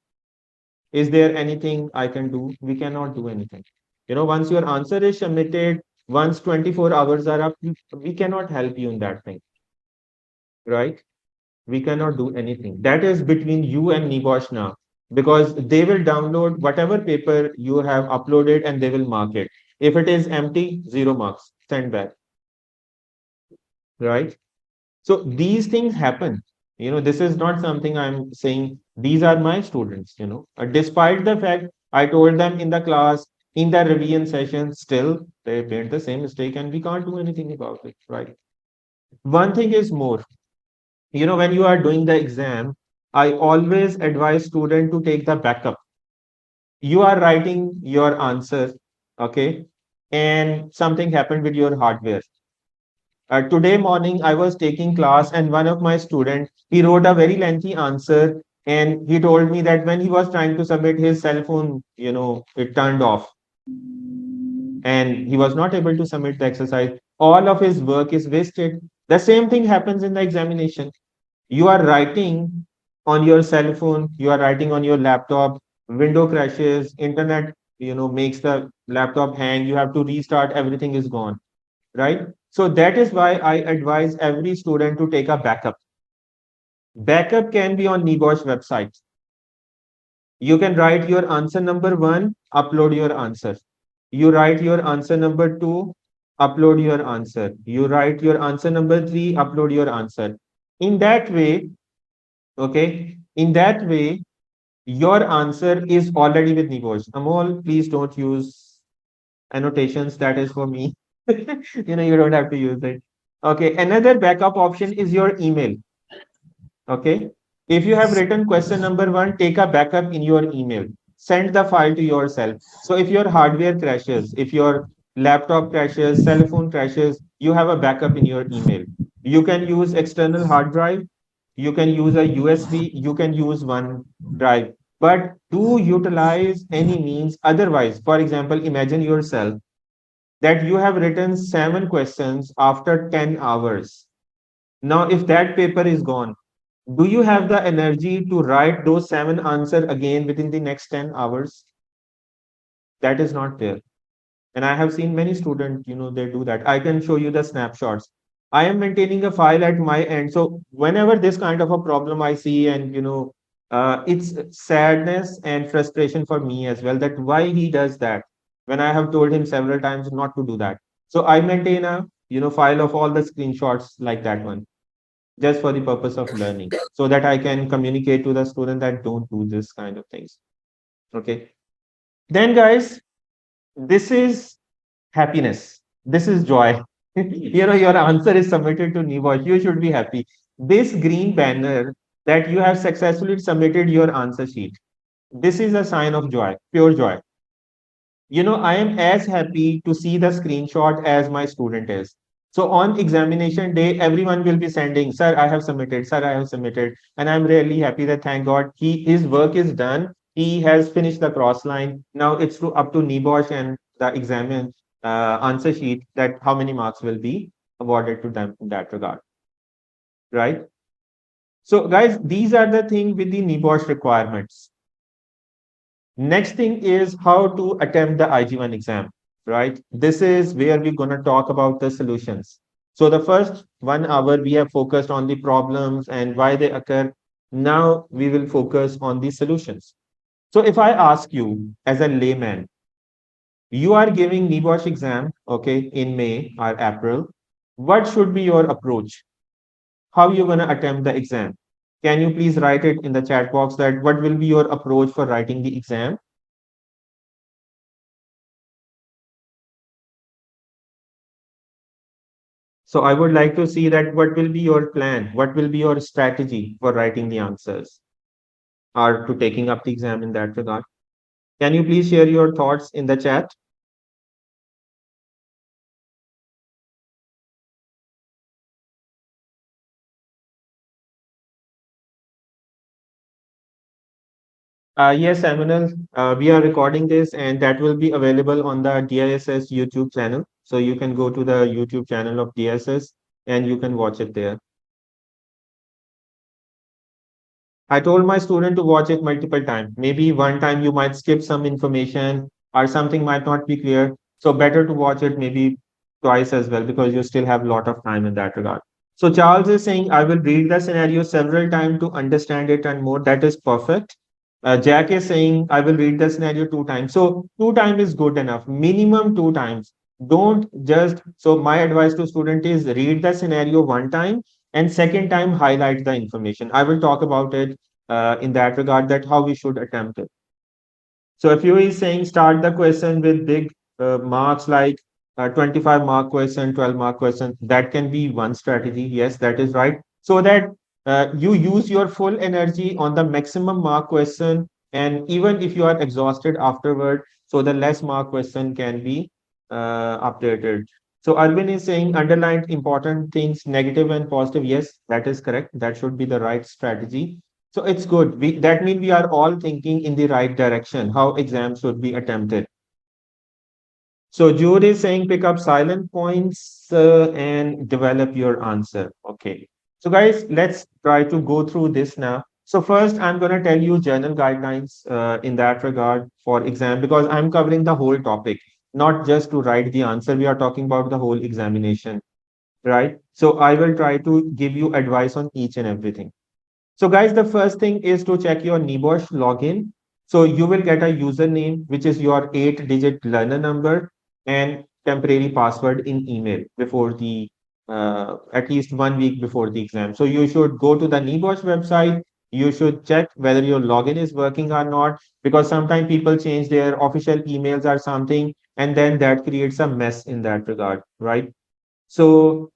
Is there anything I can do? We cannot do anything. Once your answer is submitted, once 24 hours are up, we cannot help you in that thing, right? We cannot do anything. That is between you and NEBOSH now, because they will download whatever paper you have uploaded and they will mark it. If it is empty, 0 marks, send back, right? So these things happen. This is not something I'm saying. These are my students, despite the fact I told them in the class, in the revision session, still they made the same mistake and we can't do anything about it, right? One thing is more, when you are doing the exam, I always advise student to take the backup. You are writing your answer, okay, and something happened with your hardware. Today morning, I was taking class, and one of my students he wrote a very lengthy answer, and he told me that when he was trying to submit his cell phone, it turned off, and he was not able to submit the exercise. All of his work is wasted. The same thing happens in the examination. You are writing on your cell phone, you are writing on your laptop, window crashes, internet, makes the laptop hang, you have to restart, everything is gone, right? So that is why I advise every student to take a backup. Backup can be on NEBOSH website. You can write your answer number 1, upload your answer. You write your answer number 2, upload your answer. You write your answer number 3, upload your answer. In that way, Okay. In that way, your answer is already with NEBOSH. Amol, please don't use annotations. That is for me. You don't have to use it. Okay. Another backup option is your email. Okay. If you have written question number one, take a backup in your email. Send the file to yourself. So if your hardware crashes, if your laptop crashes, cell phone crashes, you have a backup in your email. You can use external hard drive. You can use a USB. You can use one drive. But do utilize any means. Otherwise, for example, imagine yourself that you have written 7 questions after 10 hours. Now, if that paper is gone, do you have the energy to write those 7 answers again within the next 10 hours? That is not there. And I have seen many students, they do that. I can show you the snapshots. I am maintaining a file at my end. So whenever this kind of a problem I see, and it's sadness and frustration for me as well, that why he does that when I have told him several times not to do that. So I maintain a file of all the screenshots like that one, just for the purpose of learning, so that I can communicate to the student that don't do this kind of things. Okay. Then, guys, this is happiness. This is joy. Your answer is submitted to NEBOSH. You should be happy. This green banner that you have successfully submitted your answer sheet. This is a sign of joy, pure joy. I am as happy to see the screenshot as my student is. So on examination day, everyone will be sending, sir, I have submitted, sir, I have submitted. And I'm really happy that thank God his work is done. He has finished the cross line. Now it's up to NEBOSH and the examine answer sheet that how many marks will be awarded to them in that regard. Right? So guys, these are the things with the NEBOSH requirements. Next thing is how to attempt the IG1 exam, right? This is where we're going to talk about the solutions. So the first 1 hour we have focused on the problems and why they occur. Now we will focus on the solutions. So if I ask you as a layman, you are giving NEBOSH exam, okay, in May or April, what should be your approach? How you going to attempt the exam? Can you please write it in the chat box that what will be your approach for writing the exam? So I would like to see that what will be your plan? What will be your strategy for writing the answers or to taking up the exam in that regard? Can you please share your thoughts in the chat? Yes, Aminal, we are recording this and that will be available on the DISS YouTube channel. So you can go to the YouTube channel of DISS and you can watch it there. I told my student to watch it multiple times. Maybe one time you might skip some information or something might not be clear. So better to watch it maybe twice as well because you still have a lot of time in that regard. So Charles is saying, I will read the scenario several times to understand it and more. That is perfect. Jack is saying, I will read the scenario 2 times. So 2 times is good enough. Minimum 2 times. Don't just, so my advice to student is read the scenario 1 time and second time highlight the information. I will talk about it in that regard, that how we should attempt it. So if you is saying start the question with big marks like 25 mark question, 12 mark question, that can be one strategy. Yes, that is right. So that you use your full energy on the maximum mark question, and even if you are exhausted afterward, so the less mark question can be updated. So Arvind is saying underlined important things, negative and positive. Yes, that is correct. That should be the right strategy. So it's good. That means we are all thinking in the right direction, how exams should be attempted. So Jude is saying pick up silent points and develop your answer. Okay. So guys, let's try to go through this now. So first, I'm going to tell you general guidelines in that regard for exam because I'm covering the whole topic, not just to write the answer. We are talking about the whole examination, right? So I will try to give you advice on each and everything. So guys, the first thing is to check your NEBOSH login. So you will get a username, which is your 8-digit learner number and temporary password in email before the, at least 1 week before the exam. So you should go to the NEBOSH website You should check whether your login is working or not, because sometimes people change their official emails or something, and then that creates a mess in that regard, right? So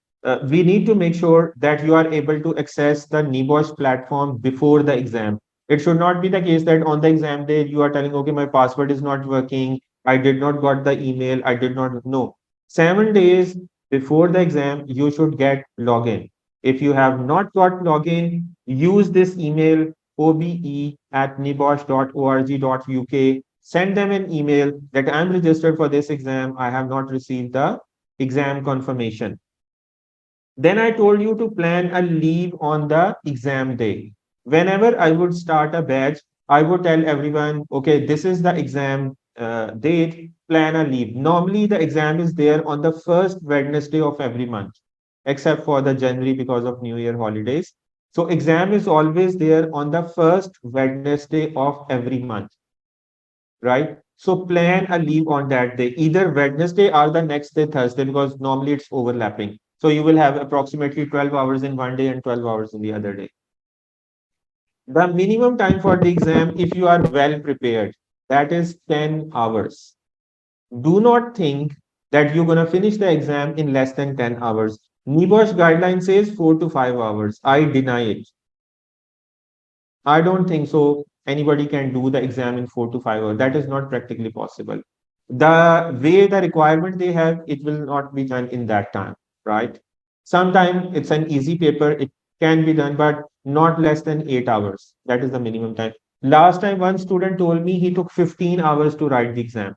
we need to make sure that you are able to access the NEBOSH platform before the exam. It should not be the case that on the exam day you are telling, okay, my password is not working, I did not got the email, I did not know. 7 days before the exam, you should get login. If you have not got login, use this email obe@nebosh.org.uk. Send them an email that I'm registered for this exam. I have not received the exam confirmation. Then I told you to plan a leave on the exam day. Whenever I would start a batch, I would tell everyone, okay, this is the exam date, plan a leave. Normally, the exam is there on the first Wednesday of every month, except for the January because of New Year holidays. So, exam is always there on the first Wednesday of every month, right? So plan a leave on that day, either Wednesday or the next day, Thursday, because normally it's overlapping. So you will have approximately 12 hours in one day and 12 hours in the other day. The minimum time for the exam, if you are well prepared, that is 10 hours. Do not think that you're going to finish the exam in less than 10 hours. NEBOSH guideline says 4 to 5 hours. I deny it. I don't think so. Anybody can do the exam in 4 to 5 hours. That is not practically possible. The way the requirement they have, it will not be done in that time, right? Sometimes it's an easy paper, it can be done, but not less than 8 hours. That is the minimum time. Last time, one student told me he took 15 hours to write the exam.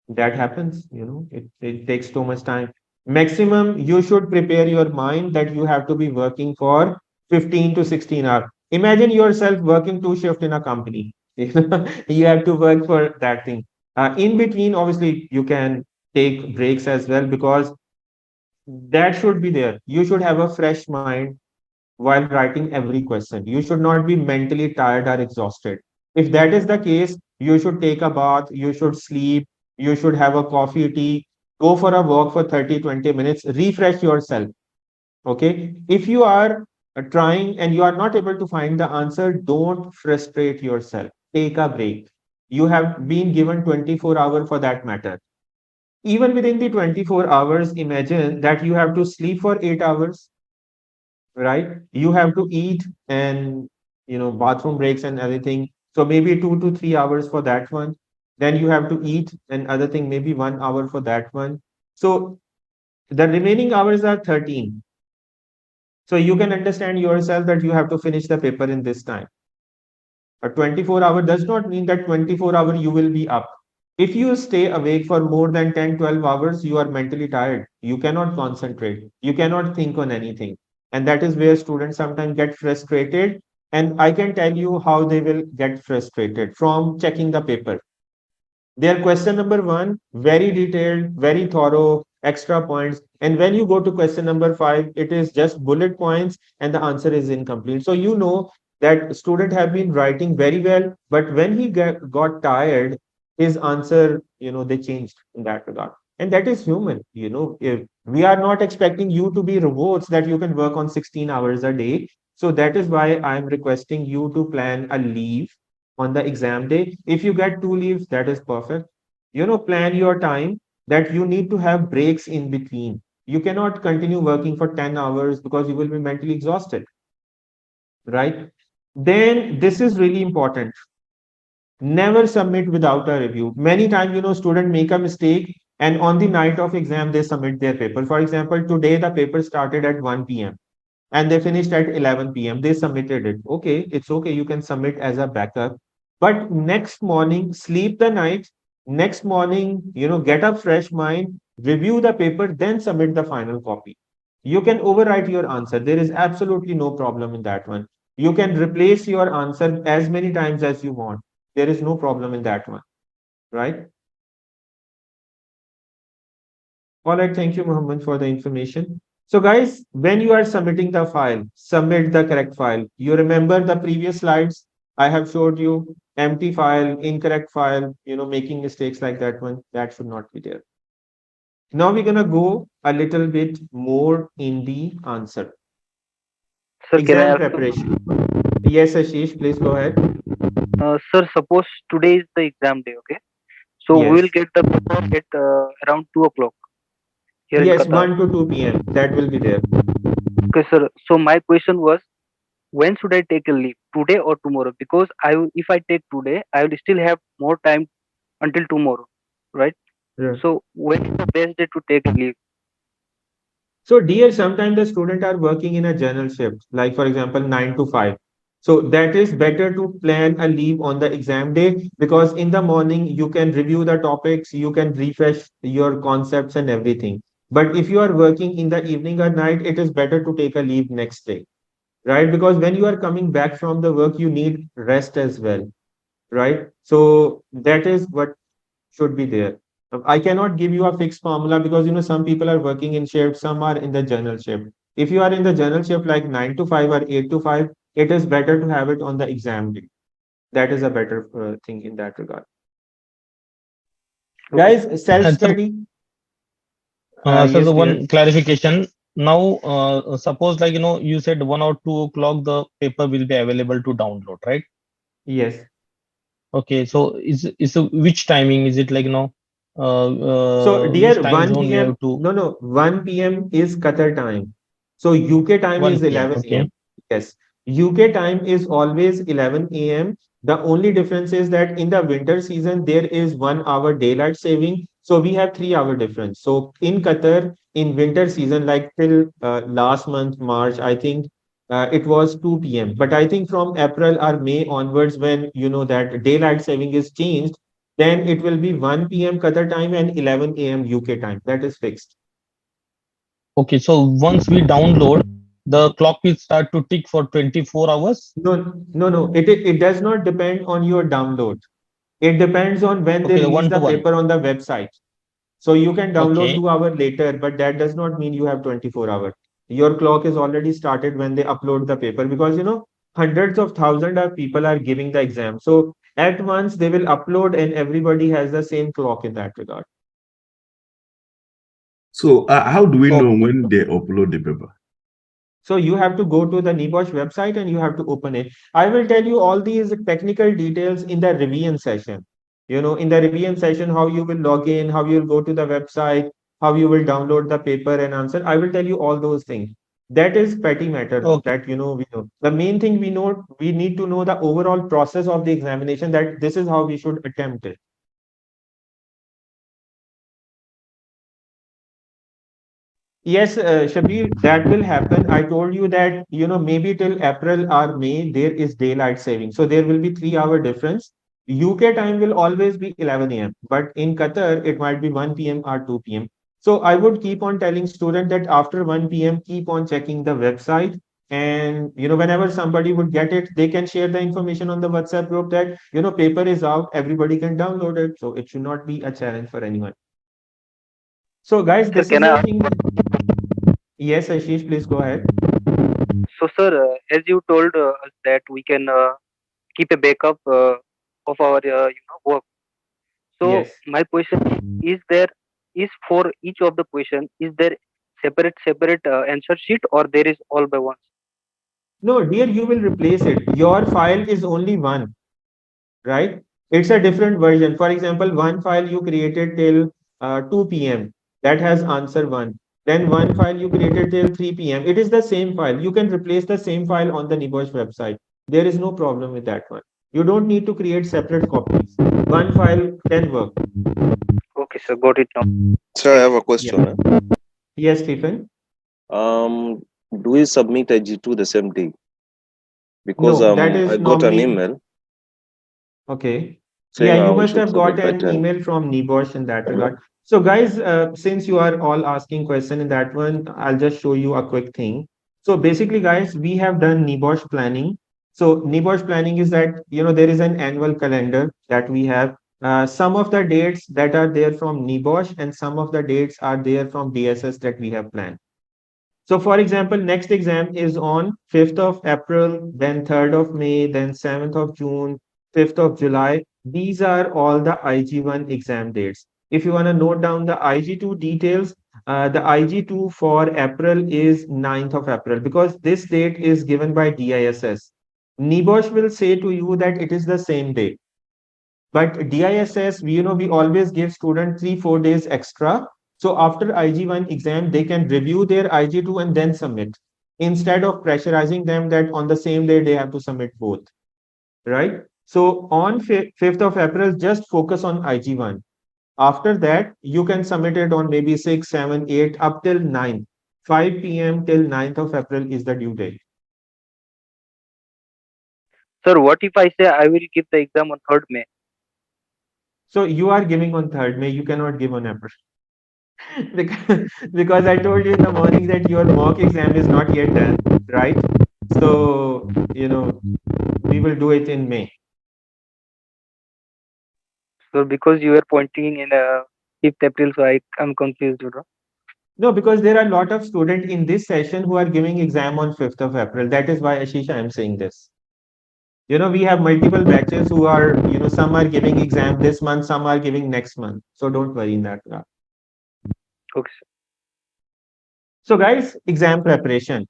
That happens, it takes too much time. Maximum, you should prepare your mind that you have to be working for 15 to 16 hours. Imagine yourself working two shifts in a company. You have to work for that thing. In between, obviously, you can take breaks as well, because that should be there. You should have a fresh mind while writing every question. You should not be mentally tired or exhausted. If that is the case, you should take a bath, you should sleep, you should have a coffee, tea, go for a walk for 30, 20 minutes, refresh yourself. Okay. If you are trying and you are not able to find the answer, don't frustrate yourself. Take a break. You have been given 24 hours for that matter. Even within the 24 hours, imagine that you have to sleep for 8 hours, right? You have to eat and bathroom breaks and everything. So maybe 2 to 3 hours for that one. Then you have to eat and other thing, maybe 1 hour for that one. So the remaining hours are 13. So you can understand yourself that you have to finish the paper in this time. A 24-hour does not mean that 24-hour you will be up. If you stay awake for more than 10, 12 hours, you are mentally tired. You cannot concentrate. You cannot think on anything. And that is where students sometimes get frustrated. And I can tell you how they will get frustrated from checking the paper. Their question number one, very detailed, very thorough, extra points. And when you go to question number five, it is just bullet points and the answer is incomplete. So you know that student have been writing very well, but when he got tired, his answer, they changed in that regard. And that is human, if we are not expecting you to be robots that you can work on 16 hours a day. So that is why I'm requesting you to plan a leave on the exam day. If you get 2 leaves, that is perfect. Plan your time that you need to have breaks in between. You cannot continue working for 10 hours because you will be mentally exhausted, right? Then this is really important. Never submit without a review. Many times, students make a mistake and on the night of exam, they submit their paper. For example, today the paper started at 1 p.m. and they finished at 11 p.m. They submitted it. Okay, it's okay. You can submit as a backup. But next morning, sleep the night. Next morning, get a fresh mind, review the paper, then submit the final copy. You can overwrite your answer. There is absolutely no problem in that one. You can replace your answer as many times as you want. There is no problem in that one, right? All right, thank you, Mohammed, for the information. So, guys, when you are submitting the file, submit the correct file. You remember the previous slides I have showed you empty file, incorrect file, making mistakes like that one. That should not be there. Now we're gonna go a little bit more in the answer. So can I Exam ask? preparation. Yes, Ashish, please go ahead. Sir, suppose today is the exam day, okay? So we will Yes. get the paper at around 2 o'clock here in Yes, Qatar. 1 to 2 p.m. That will be there. Okay, sir. So my question was, when should I take a leave? Today or tomorrow? Because if I take today, I will still have more time until tomorrow, right? Yeah. So when is the best day to take a leave? So, dear, sometimes the student are working in a general shift, like for example, 9 to 5. So that is better to plan a leave on the exam day because in the morning you can review the topics, you can refresh your concepts and everything. But if you are working in the evening or night, it is better to take a leave next day, right? Because when you are coming back from the work, you need rest as well, right? So that is what should be there. I cannot give you a fixed formula because some people are working in shift, some are in the general shift. If you are in the general shift like 9 to 5 or 8 to 5, it is better to have it on the exam day. That is a better thing in that regard. Okay, sir. Guys, self And sir, study. sir, Yes, the dear. one clarification. Now, suppose like you said 1 or 2 o'clock the paper will be available to download, right? Yes. Okay, so is which timing? Is it like So, which dear, time 1 zone you p.m. have to? No, no, 1 p.m. is Qatar time. So, UK time is 1 p.m. 11 Okay. a.m. Yes, UK time is always 11 a.m. The only difference is that in the winter season, there is 1 hour daylight saving. So, we have 3 hour difference. So, in Qatar, in winter season, like till last month, March, I think it was 2 p.m. But I think from April or May onwards, when you know that daylight saving is changed, then it will be 1 p.m. Qatar time and 11 a.m. UK time. That is fixed. Okay, so once we download, the clock will start to tick for 24 hours. No, no, no. It does not depend on your download. It depends on when they Okay, the release one to the one. paper on the website. So you can download Okay. 2 hours later, but that does not mean you have 24 hours. Your clock is already started when they upload the paper because hundreds of thousands of people are giving the exam. So at once they will upload and everybody has the same clock in that regard. So how do we know Okay. when they upload the paper? So you have to go to the NEBOSH website and you have to open it. I will tell you all these technical details in the revision session. In the revision session, how you will log in, how you will go to the website, how you will download the paper and answer. I will tell you all those things. That is petty matter Okay. that we know. The main thing we need to know the overall process of the examination, that this is how we should attempt it. Yes, Shabir, that will happen. I told you that, maybe till April or May, there is daylight saving. So there will be 3 hour difference. UK time will always be 11 a.m. But in Qatar, it might be 1 p.m. or 2 p.m. So I would keep on telling student that after 1 p.m., keep on checking the website. And, whenever somebody would get it, they can share the information on the WhatsApp group that, paper is out, everybody can download it. So it should not be a challenge for anyone. So guys, Sir, this is can I the ask? thing. Yes, Ashish, please go ahead. So, sir, as you told us that we can keep a backup of our work. So Yes. my question is there is for each of the question is there separate answer sheet or there is all by once? No, dear, you will replace it. Your file is only one, right? It's a different version. For example, one file you created till 2 p.m. That has answer one. Then one file you created till 3 p.m. It is the same file. You can replace the same file on the NEBOSH website. There is no problem with that one. You don't need to create separate copies. One file can work. Okay, sir, got it now. So I Thank have you. a Yeah. question. Yes, Stephen. Um, do we submit a G2 the same day? Because No, that I is got an normally email okay. Yeah, saying you we must should have got submit by an 10. email from NEBOSH in that regard. So, guys, since you are all asking question in that one, I'll just show you a quick thing. So, basically, guys, we have done NEBOSH planning. So, NEBOSH planning is that there is an annual calendar that we have. Some of the dates that are there from NEBOSH and some of the dates are there from DSS that we have planned. So, for example, next exam is on 5th of April, then 3rd of May, then 7th of June, 5th of July. These are all the IG1 exam dates. If you want to note down the IG2 details, the IG2 for April is 9th of April because this date is given by DISS. NEBOSH will say to you that it is the same day. But DISS, we always give students 3-4 days extra. So after IG1 exam, they can review their IG2 and then submit, instead of pressurizing them that on the same day they have to submit both, right? So on 5th of April, just focus on IG1. After that, you can submit it on maybe 6, 7, 8, up till 9. 5 p.m. till 9th of April is the due date. Sir, what if I say I will give the exam on 3rd May? So you are giving on 3rd May, you cannot give on April. because I told you in the morning that your mock exam is not yet done, right? So, we will do it in May. So because you were pointing in 5th April, so I'm confused, you know. No, because there are a lot of students in this session who are giving exam on 5th of April. That is why, Ashish, I am saying this. We have multiple batches who are, some are giving exam this month, some are giving next month. So don't worry in that regard. Okay, sir. So guys, exam preparation,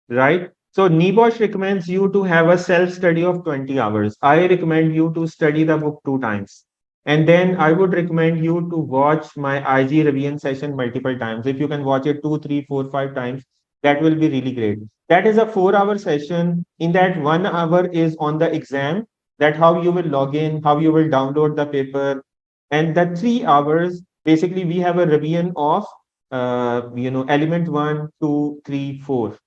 right? So NEBOSH recommends you to have a self-study of 20 hours. I recommend you to study the book 2 times. And then I would recommend you to watch my IG revision session multiple times. If you can watch it 2, 3, 4, 5 times, that will be really great. That is a 4-hour session. In that 1 hour is on the exam, that how you will log in, how you will download the paper. And the 3 hours, basically we have a revision of, element 1, 2, 3, 4.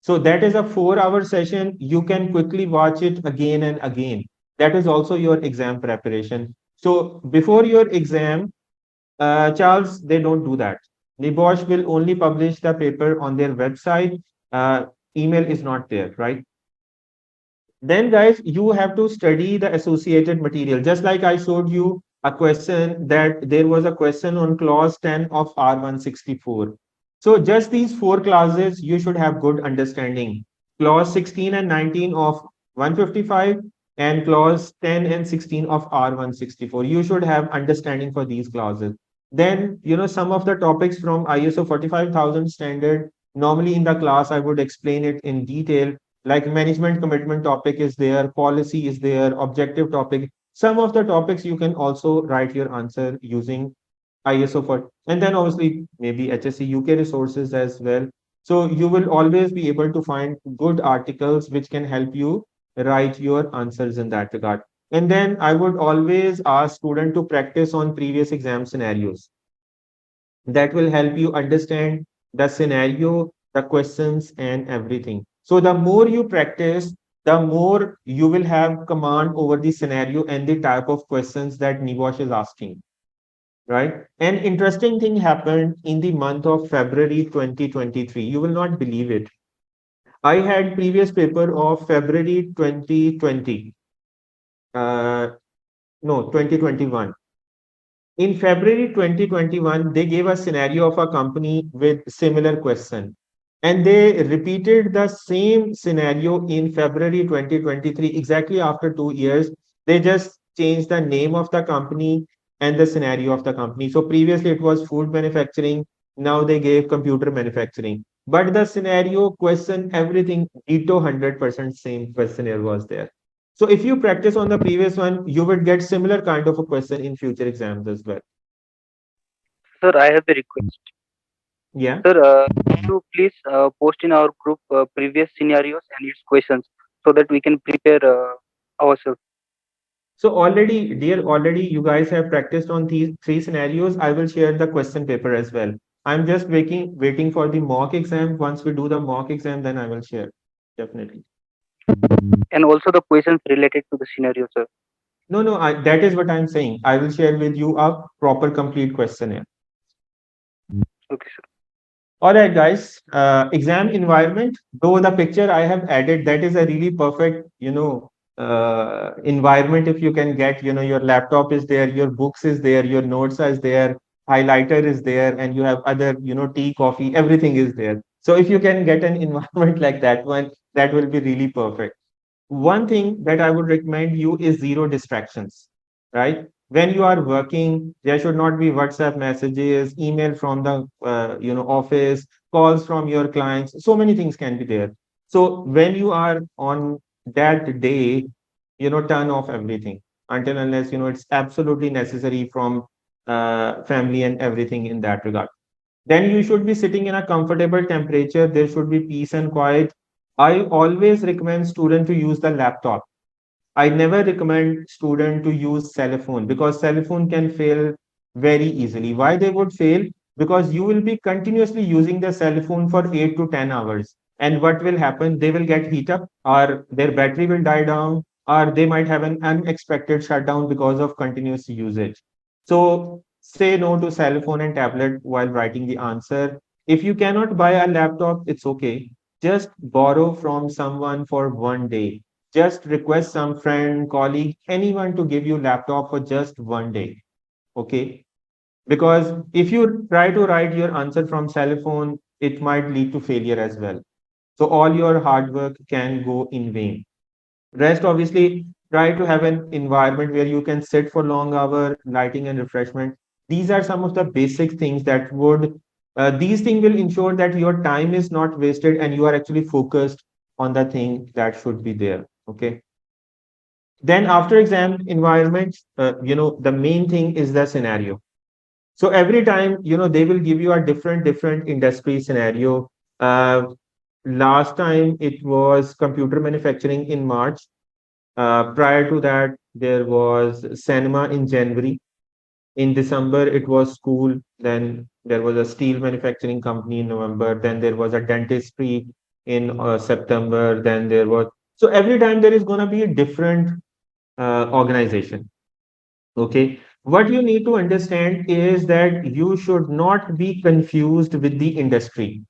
So that is a 4-hour session. You can quickly watch it again and again. That is also your exam preparation. So before your exam, Charles, they don't do that. NEBOSH will only publish the paper on their website. Email is not there, right? Then, guys, you have to study the associated material. Just like I showed you a question, that there was a question on clause 10 of R164. So just these 4 clauses, you should have good understanding. Clause 16 and 19 of 155 and clause 10 and 16 of R164. You should have understanding for these clauses. Then, some of the topics from ISO 45000 standard, normally in the class, I would explain it in detail, like management commitment topic is there, policy is there, objective topic. Some of the topics you can also write your answer using ISO for, and then obviously maybe HSC UK resources as well. So you will always be able to find good articles which can help you write your answers in that regard. And then I would always ask student to practice on previous exam scenarios. That will help you understand the scenario, the questions, and everything. So the more you practice, the more you will have command over the scenario and the type of questions that NEBOSH is asking, right? An interesting thing happened in the month of February 2023. You will not believe it. I had previous paper of February 2020. No, 2021. In February 2021, they gave a scenario of a company with similar question. And they repeated the same scenario in February 2023, exactly after 2 years. They just changed the name of the company and the scenario of the company. So previously it was food manufacturing. Now they gave computer manufacturing. But the scenario, question, everything, ditto 100% same questionnaire was there. So if you practice on the previous one, you would get similar kind of a question in future exams as well. Sir, I have a request. Yeah. Sir, can you please post in our group previous scenarios and its questions so that we can prepare ourselves. So already, dear, already you guys have practiced on these 3 scenarios. I will share the question paper as well. I'm just waiting for the mock exam. Once we do the mock exam, then I will share. Definitely. And also the questions related to the scenario, sir. No, that is what I'm saying. I will share with you a proper complete questionnaire. Okay, sir. All right, guys. Exam environment. Though the picture I have added, that is a really perfect, environment. If you can get, your laptop is there, your books is there, your notes is there, highlighter is there, and you have other, tea, coffee, everything is there. So if you can get an environment like that one, that will be really perfect. One thing that I would recommend you is zero distractions, right? When you are working, there should not be WhatsApp messages, email from the office, calls from your clients. So many things can be there. So when you are on that day, turn off everything until unless, it's absolutely necessary from family and everything in that regard. Then you should be sitting in a comfortable temperature. There should be peace and quiet. I always recommend student to use the laptop. I never recommend student to use cell phone because cell phone can fail very easily. Why they would fail? Because you will be continuously using the cell phone for 8 to 10 hours. And what will happen? They will get heat up, or their battery will die down, or they might have an unexpected shutdown because of continuous usage. So say no to cell phone and tablet while writing the answer. If you cannot buy a laptop, it's okay. Just borrow from someone for 1 day. Just request some friend, colleague, anyone to give you laptop for just 1 day. Okay. Because if you try to write your answer from cell phone, it might lead to failure as well. So all your hard work can go in vain. Rest, obviously, try to have an environment where you can sit for long hour, lighting and refreshment. These are some of the basic things that would, these things will ensure that your time is not wasted and you are actually focused on the thing that should be there. Okay. Then after exam environment, the main thing is the scenario. So every time, they will give you a different industry scenario. Last time it was computer manufacturing in March. Prior to that, there was cinema in January. In December, it was school. Then there was a steel manufacturing company in November. Then there was a dentistry in September. Then there was, so every time there is going to be a different organization. Okay. What you need to understand is that you should not be confused with the industry,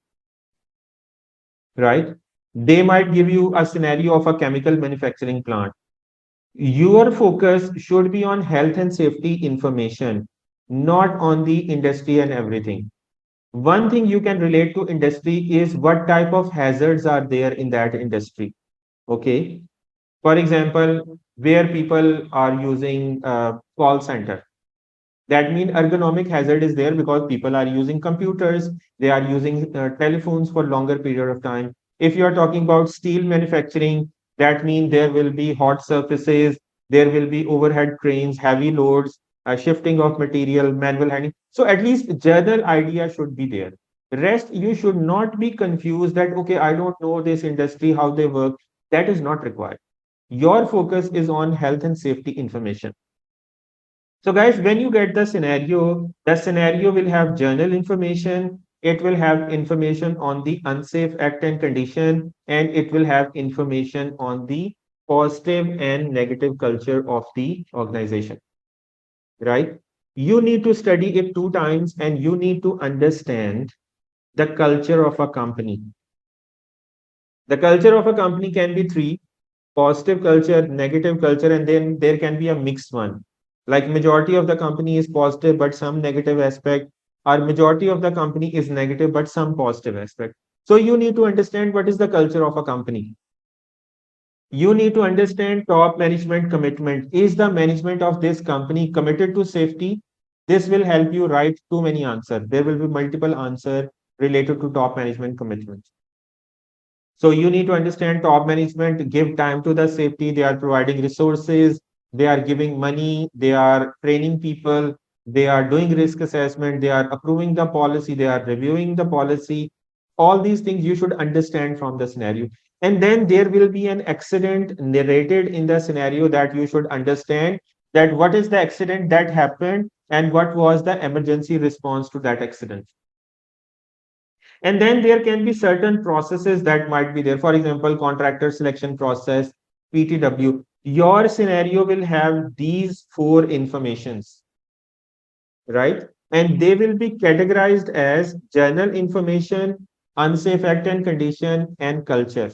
right? They might give you a scenario of a chemical manufacturing plant. Your focus should be on health and safety information, not on the industry and everything. One thing you can relate to industry is what type of hazards are there in that industry. Okay. For example, where people are using call center. That means ergonomic hazard is there because people are using computers, they are using telephones for longer period of time. If you are talking about steel manufacturing, that means there will be hot surfaces, there will be overhead cranes, heavy loads, shifting of material, manual handling. So at least general idea should be there. Rest, you should not be confused that, okay, I don't know this industry, how they work. That is not required. Your focus is on health and safety information. So guys, when you get the scenario will have journal information, it will have information on the unsafe act and condition, and it will have information on the positive and negative culture of the organization, right? You need to study it 2 times and you need to understand the culture of a company. The culture of a company can be three: positive culture, negative culture, and then there can be a mixed one. Like majority of the company is positive, but some negative aspect, or majority of the company is negative, but some positive aspect. So you need to understand what is the culture of a company. You need to understand top management commitment. Is the management of this company committed to safety? This will help you write too many answers. There will be multiple answers related to top management commitments. So you need to understand top management, give time to the safety. They are providing resources, they are giving money, they are training people, they are doing risk assessment, they are approving the policy, they are reviewing the policy. All these things you should understand from the scenario. And then there will be an accident narrated in the scenario that you should understand that what is the accident that happened and what was the emergency response to that accident. And then there can be certain processes that might be there. For example, contractor selection process, PTW. Your scenario will have these four informations, right? And they will be categorized as general information, unsafe act and condition, and culture.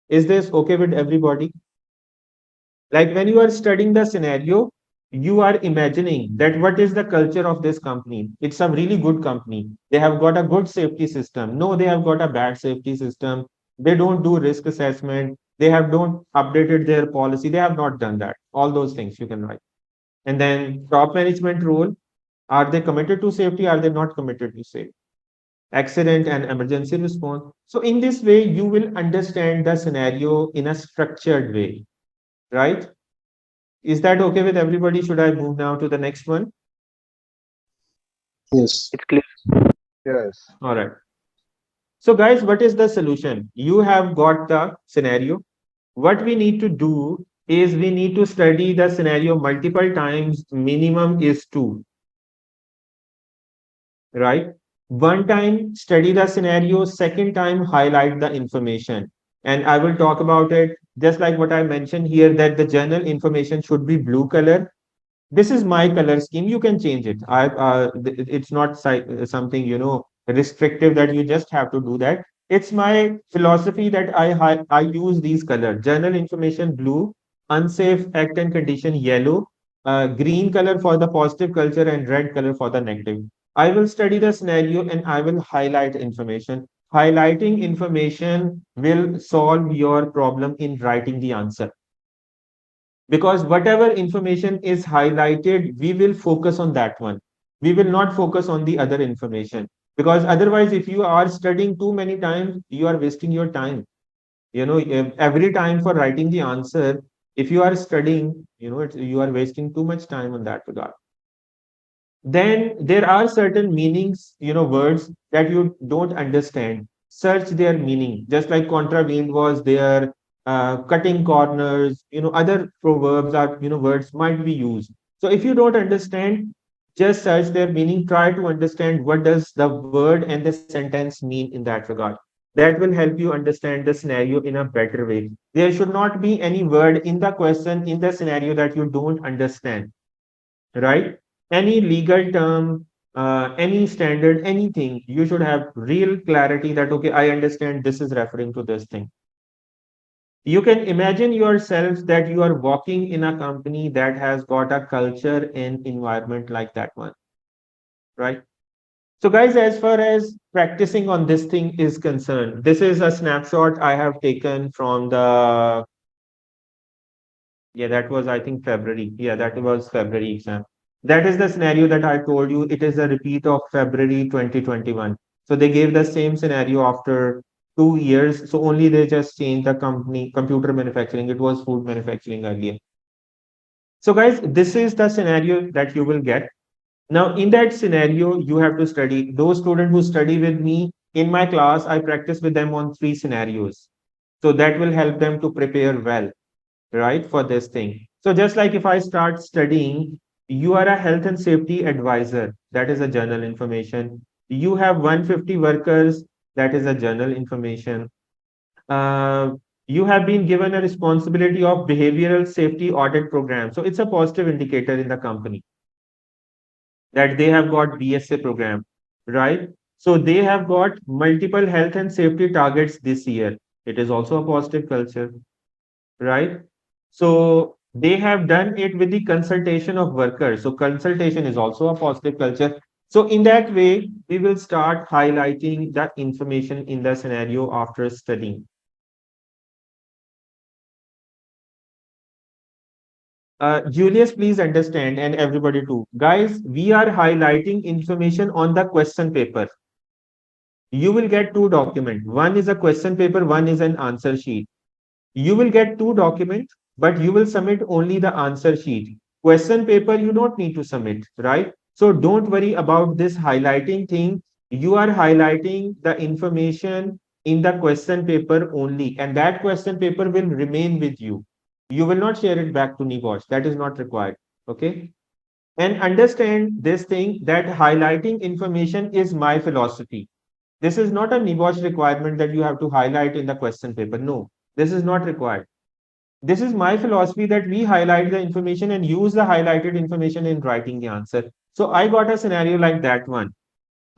Is this okay with everybody? Like when you are studying the scenario, you are imagining that what is the culture of this company. It's a really good company. They have got a good safety system. No, they have got a bad safety system. They don't do risk assessment. They have don't updated their policy. They have not done that. All those things you can write. And then top management role. Are they committed to safety? Are they not committed to safety? accident and emergency response. So in this way, you will understand the scenario in a structured way, right? Is that okay with everybody? Should I move now to the next one? Yes. It's clear. Yes. All right. So guys, what is the solution? You have got the scenario. What we need to do is we need to study the scenario multiple times. Minimum is two, right? One time study the scenario, second time highlight the information. And I will talk about it just like what I mentioned here, that the journal information should be blue color. This is my color scheme. You can change it. It's not something, restrictive that you just have to do that. It's my philosophy that I use these colors: journal information blue, unsafe act and condition yellow, green color for the positive culture, and red color for the negative. I will study the scenario and I will highlight information. Highlighting information will solve your problem in writing the answer, because whatever information is highlighted, we will focus on that one. We will not focus on the other information, because otherwise, if you are studying too many times, you are wasting your time. Every time for writing the answer, if you are studying, you are wasting too much time on that regard. Then there are certain meanings, words that you don't understand. Search their meaning, just like contravened was there, cutting corners, other proverbs are, words might be used. So if you don't understand, just search their meaning, try to understand what does the word and the sentence mean in that regard. That will help you understand the scenario in a better way. There should not be any word in the question, in the scenario, that you don't understand, right? Any legal term, any standard, anything, you should have real clarity that, okay, I understand this is referring to this thing. You can imagine yourself that you are walking in a company that has got a culture and environment like that one, right? So, guys, as far as practicing on this thing is concerned, this is a snapshot I have taken from the, yeah, that was, I think, February. Yeah, that was February exam. That is the scenario that I told you. It is a repeat of February 2021. So they gave the same scenario after 2 years. So only they just changed the company, computer manufacturing. It was food manufacturing earlier. So guys, this is the scenario that you will get. Now, in that scenario, you have to study. Those students who study with me in my class, I practice with them on 3 scenarios. So that will help them to prepare well, right, for this thing. So just like if I start studying, you are a health and safety advisor, that is a journal information. You have 150 workers, that is a journal information. Uh, you have been given a responsibility of behavioral safety audit program. So it's a positive indicator in the company that they have got BSA program, right? So they have got multiple health and safety targets this year. It is also a positive culture, right? So they have done it with the consultation of workers. So consultation is also a positive culture. So in that way, we will start highlighting that information in the scenario after studying. Julius, please understand, and everybody too. Guys, we are highlighting information on the question paper. You will get two documents. One is a question paper, one is an answer sheet. You will get two documents, but you will submit only the answer sheet. Question paper, you don't need to submit, right? So don't worry about this highlighting thing. You are highlighting the information in the question paper only, and that question paper will remain with you. You will not share it back to NEBOSH. That is not required. Okay. And understand this thing that highlighting information is my philosophy. This is not a NEBOSH requirement that you have to highlight in the question paper. No, this is not required. This is my philosophy that we highlight the information and use the highlighted information in writing the answer. So I got a scenario like that one.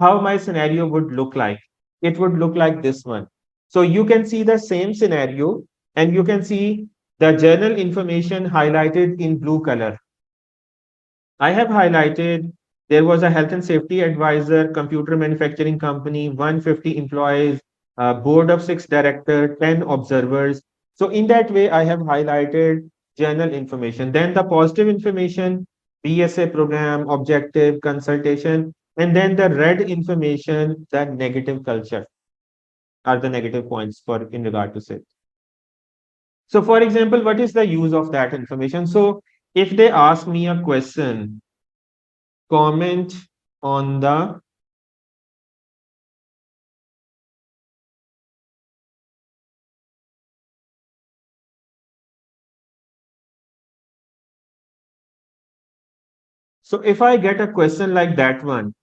How my scenario would look like? It would look like this one. So you can see the same scenario and you can see the journal information highlighted in blue color. I have highlighted there was a health and safety advisor, computer manufacturing company, 150 employees, board of 6 directors, 10 observers. So in that way, I have highlighted journal information. Then the positive information, BSA program, objective, consultation. And then the red information, the negative culture, are the negative points for in regard to SIT. So for example, what is the use of that information? So if they ask me a question, comment on the so if I get a question like that one,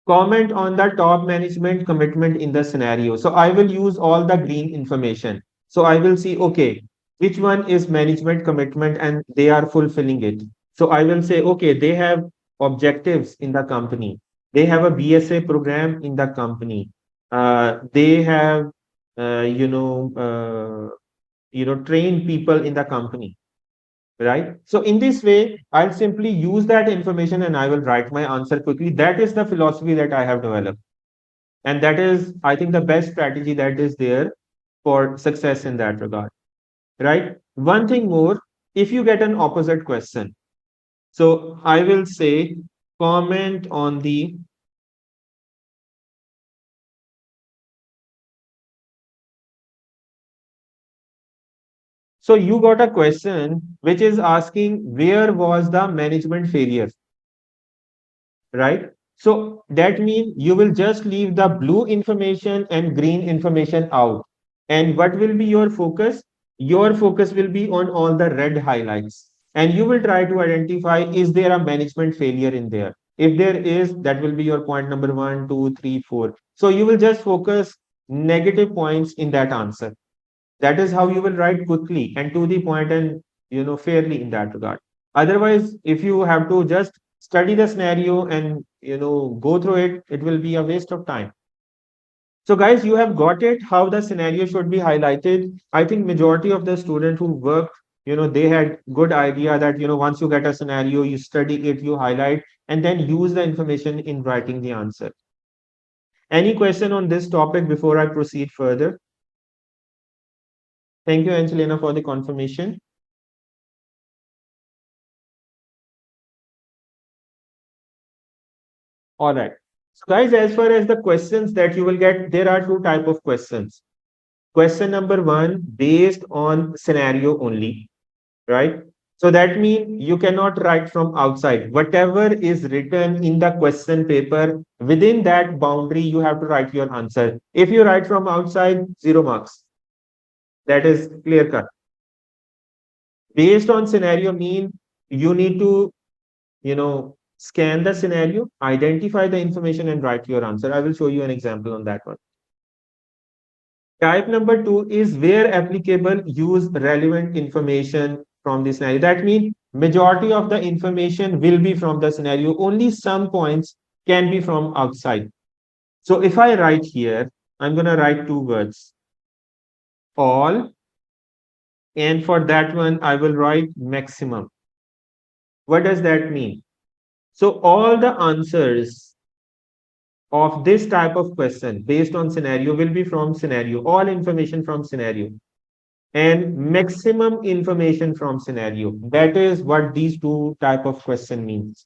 comment on the top management commitment in the scenario. So I will use all the green information. So I will see, okay, which one is management commitment and they are fulfilling it. So I will say, okay, they have objectives in the company. They have a BSA program in the company. They have, uh, you know, trained people in the company, right? So in this way, I'll simply use that information and I will write my answer quickly. That is the philosophy that I have developed. And that is, I think, the best strategy that is there for success in that regard, right? One thing more, if you get an opposite question, so I will say, comment on the, so you got a question which is asking where was the management failure, right? So that means you will just leave the blue information and green information out. And what will be your focus? Your focus will be on all the red highlights. And you will try to identify, is there a management failure in there? If there is, that will be your point number 1, 2, 3, 4. So you will just focus negative points in that answer. That is how you will write quickly and to the point and fairly in that regard. Otherwise, if you have to just study the scenario and go through it, it will be a waste of time. So guys, you have got it how the scenario should be highlighted. I think majority of the students who worked, they had good idea that once you get a scenario, you study it, you highlight, and then use the information in writing the answer. Any question on this topic before I proceed further? Thank you, Angelina, for the confirmation. All right. So guys, as far as the questions that you will get, there are two type of questions. Question number one, based on scenario only, right? So that means you cannot write from outside. Whatever is written in the question paper, within that boundary, you have to write your answer. If you write from outside, 0 marks. That is clear cut. Based on scenario mean you need to scan the scenario, identify the information and write your answer. I will show you an example on that one. Type number two is where applicable, use relevant information from the scenario. That means majority of the information will be from the scenario. Only some points can be from outside. So if I write here, I'm going to write two words, all, and for that one, I will write maximum. What does that mean? So all the answers of this type of question based on scenario will be from scenario, all information from scenario, and maximum information from scenario. That is what these two type of question means.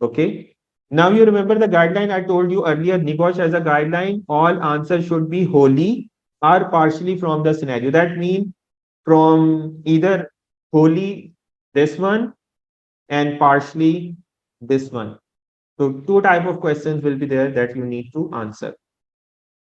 Okay. Now you remember the guideline I told you earlier, NEBOSH as a guideline, all answers should be wholly or partially from the scenario. That means from either wholly this one and partially this one. So two type of questions will be there that you need to answer.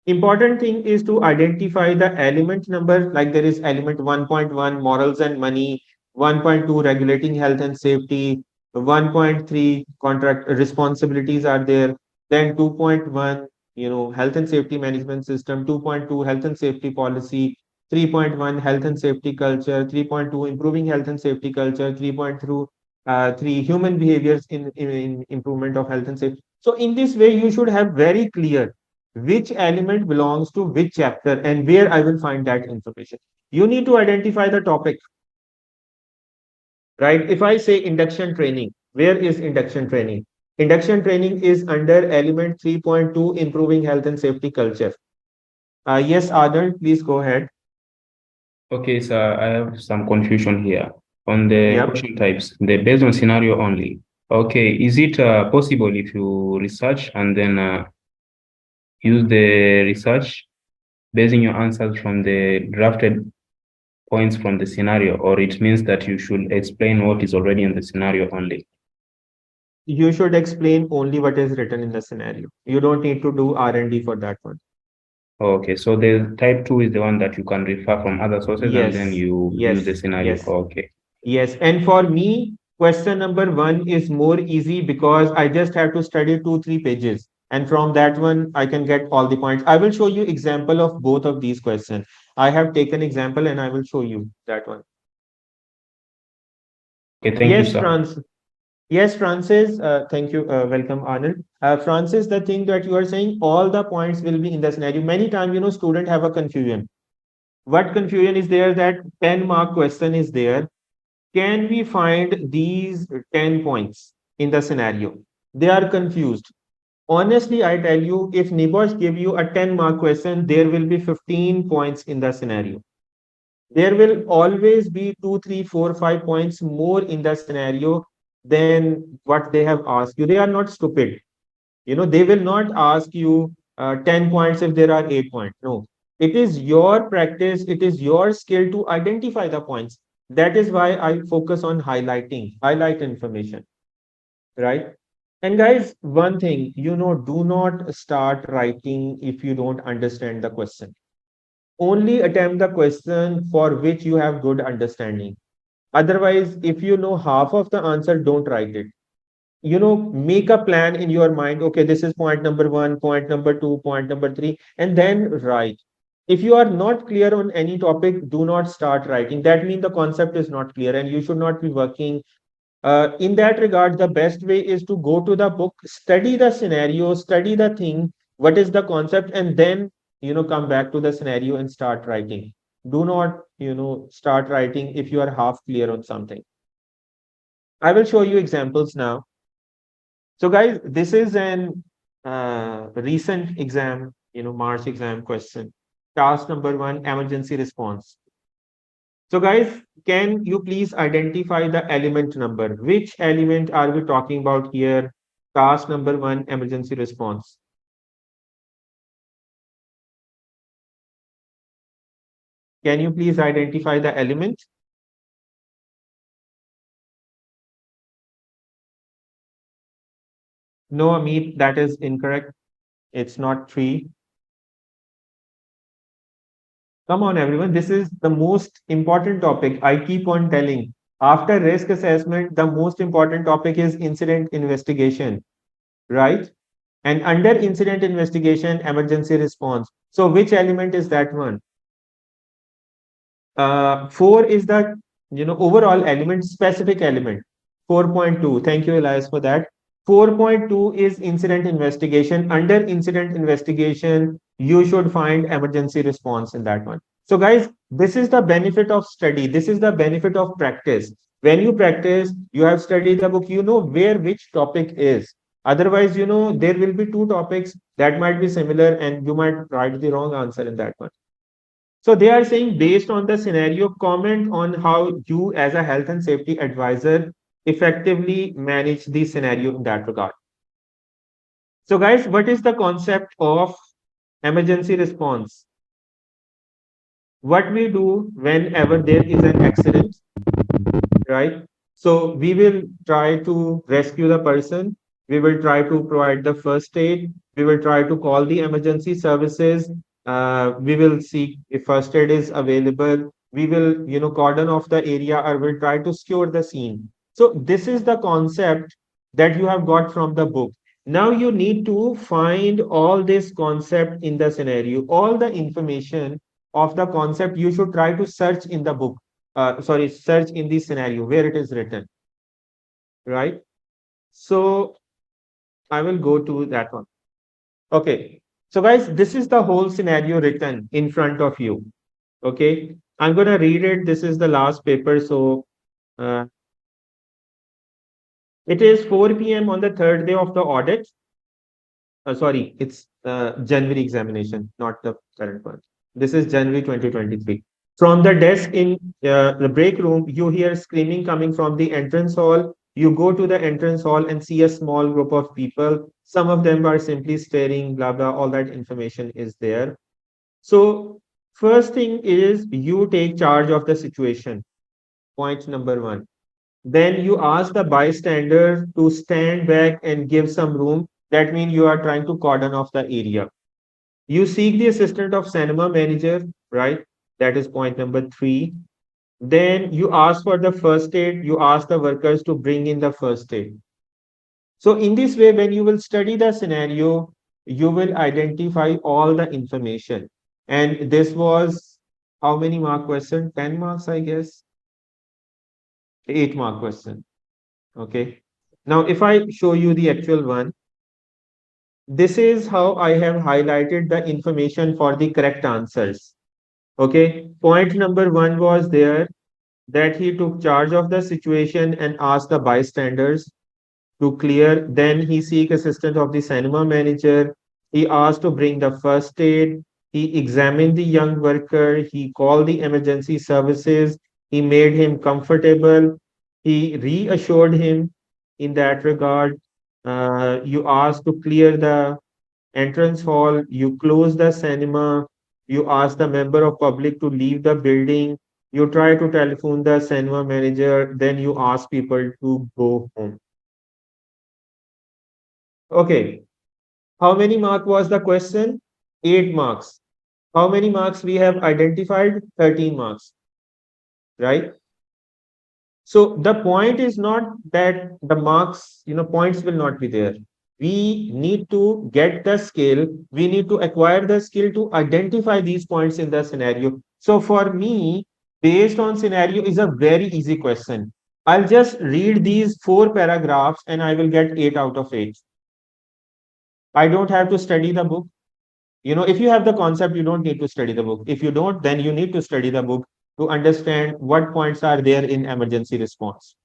Important thing is to identify the element number, like there is element 1.1, morals and money, 1.2, regulating health and safety, 1.3, contract responsibilities are there, then 2.1, health and safety management system, 2.2, health and safety policy, 3.1, health and safety culture, 3.2, improving health and safety culture, 3.3, human behaviors in improvement of health and safety. So in this way, you should have very clear which element belongs to which chapter and where I will find that information. You need to identify the topic, right? If I say induction training, where is induction training? Induction training is under element 3.2, improving health and safety culture. Yes, Adan, please go ahead. Okay, sir, I have some confusion here. On the Yep. question types, they're based on scenario only. Okay, is it possible if you research and then use the research basing your answers from the drafted points from the scenario, or it means that you should explain what is already in the scenario only? You should explain only what is written in the scenario. You don't need to do R&D for that one. Okay, so the type 2 is the one that you can refer from other sources and then Yes, you use the yes, scenario. yes, Okay. yes. And for me, question number one is more easy because I just have to study 2, 3 pages. And from that one, I can get all the points. I will show you example of both of these questions. I have taken example and I will show you that one. Okay, thank you, Yes, sir. Yes, Francis. Thank you. Welcome, Arnold. Francis, the thing that you are saying, all the points will be in the scenario. Many times, student have a confusion. What confusion is there? That 10-mark question is there. Can we find these 10 points in the scenario? They are confused. Honestly, I tell you, if NEBOSH give you a 10-mark question, there will be 15 points in the scenario. There will always be 2, 3, 4, 5 points more in the scenario than what they have asked you. They are not stupid. They will not ask you 10 points if there are 8 points. No, it is your practice, it is your skill to identify the points. That is why I focus on highlight information, right? And guys, one thing, do not start writing if you don't understand the question. Only attempt the question for which you have good understanding. Otherwise, if you know half of the answer, don't write it. Make a plan in your mind. Okay, this is point number one, point number two, point number three, and then write. If you are not clear on any topic, do not start writing. That means the concept is not clear and you should not be working. In that regard, the best way is to go to the book, study the scenario, study the thing, what is the concept, and then, come back to the scenario and start writing. Do not, start writing if you are half clear on something. I will show you examples now. So guys, this is an recent exam, March exam question. Task number one, emergency response. So guys, can you please identify the element number? Which element are we talking about here? Task number one, emergency response. Can you please identify the element? No, Amit, that is incorrect. It's not three. Come on, everyone. This is the most important topic. I keep on telling. After risk assessment, the most important topic is incident investigation, right? And under incident investigation, emergency response. So which element is that one? Four is the overall element, specific element. 4.2. Thank you, Elias, for that. 4.2 is incident investigation. Under incident investigation, you should find emergency response in that one. So, guys, this is the benefit of study. This is the benefit of practice. When you practice, you have studied the book, you know where which topic is. Otherwise, there will be two topics that might be similar and you might write the wrong answer in that one. So they are saying based on the scenario, comment on how you as a health and safety advisor effectively manage the scenario in that regard. So guys, what is the concept of emergency response? What we do whenever there is an accident, right? So we will try to rescue the person. We will try to provide the first aid. We will try to call the emergency services. We will see if first aid is available. We will, cordon off the area or will try to secure the scene. So this is the concept that you have got from the book. Now you need to find all this concept in the scenario, all the information of the concept you should try to search in the book. Search in the scenario where it is written, right? So I will go to that one. Okay. So guys, this is the whole scenario written in front of you. Okay. I'm going to read it. This is the last paper. So uh, it is 4 p.m. on the third day of the audit. Sorry, it's January examination, not the current one. This is January 2023. From the desk in the break room, you hear screaming coming from the entrance hall. You go to the entrance hall and see a small group of people. Some of them are simply staring, blah, blah, all that information is there. So, first thing is you take charge of the situation. Point number one. Then you ask the bystander to stand back and give some room. That means you are trying to cordon off the area. You seek the assistant of cinema manager, right? That is point number three. Then you ask for the first aid. You ask the workers to bring in the first aid. So in this way, when you will study the scenario, you will identify all the information. And this was how many mark question? 10 marks, I guess. 8 mark question. Okay. Now, if I show you the actual one, this is how I have highlighted the information for the correct answers. Okay. Point number one was there that he took charge of the situation and asked the bystanders to clear. Then he seek assistance of the cinema manager. He asked to bring the first aid. He examined the young worker. He called the emergency services. He made him comfortable. He reassured him in that regard. You asked to clear the entrance hall. You close the cinema. You ask the member of public to leave the building. You try to telephone the cinema manager. Then you ask people to go home. Okay. How many mark was the question? 8 marks. How many marks we have identified? 13 marks, right? So the point is not that the marks, points will not be there. We need to get the skill. We need to acquire the skill to identify these points in the scenario. So for me, based on scenario is a very easy question. I'll just read these 4 paragraphs and I will get 8 out of 8. I don't have to study the book. If you have the concept, you don't need to study the book. If you don't, then you need to study the book to understand what points are there in emergency response.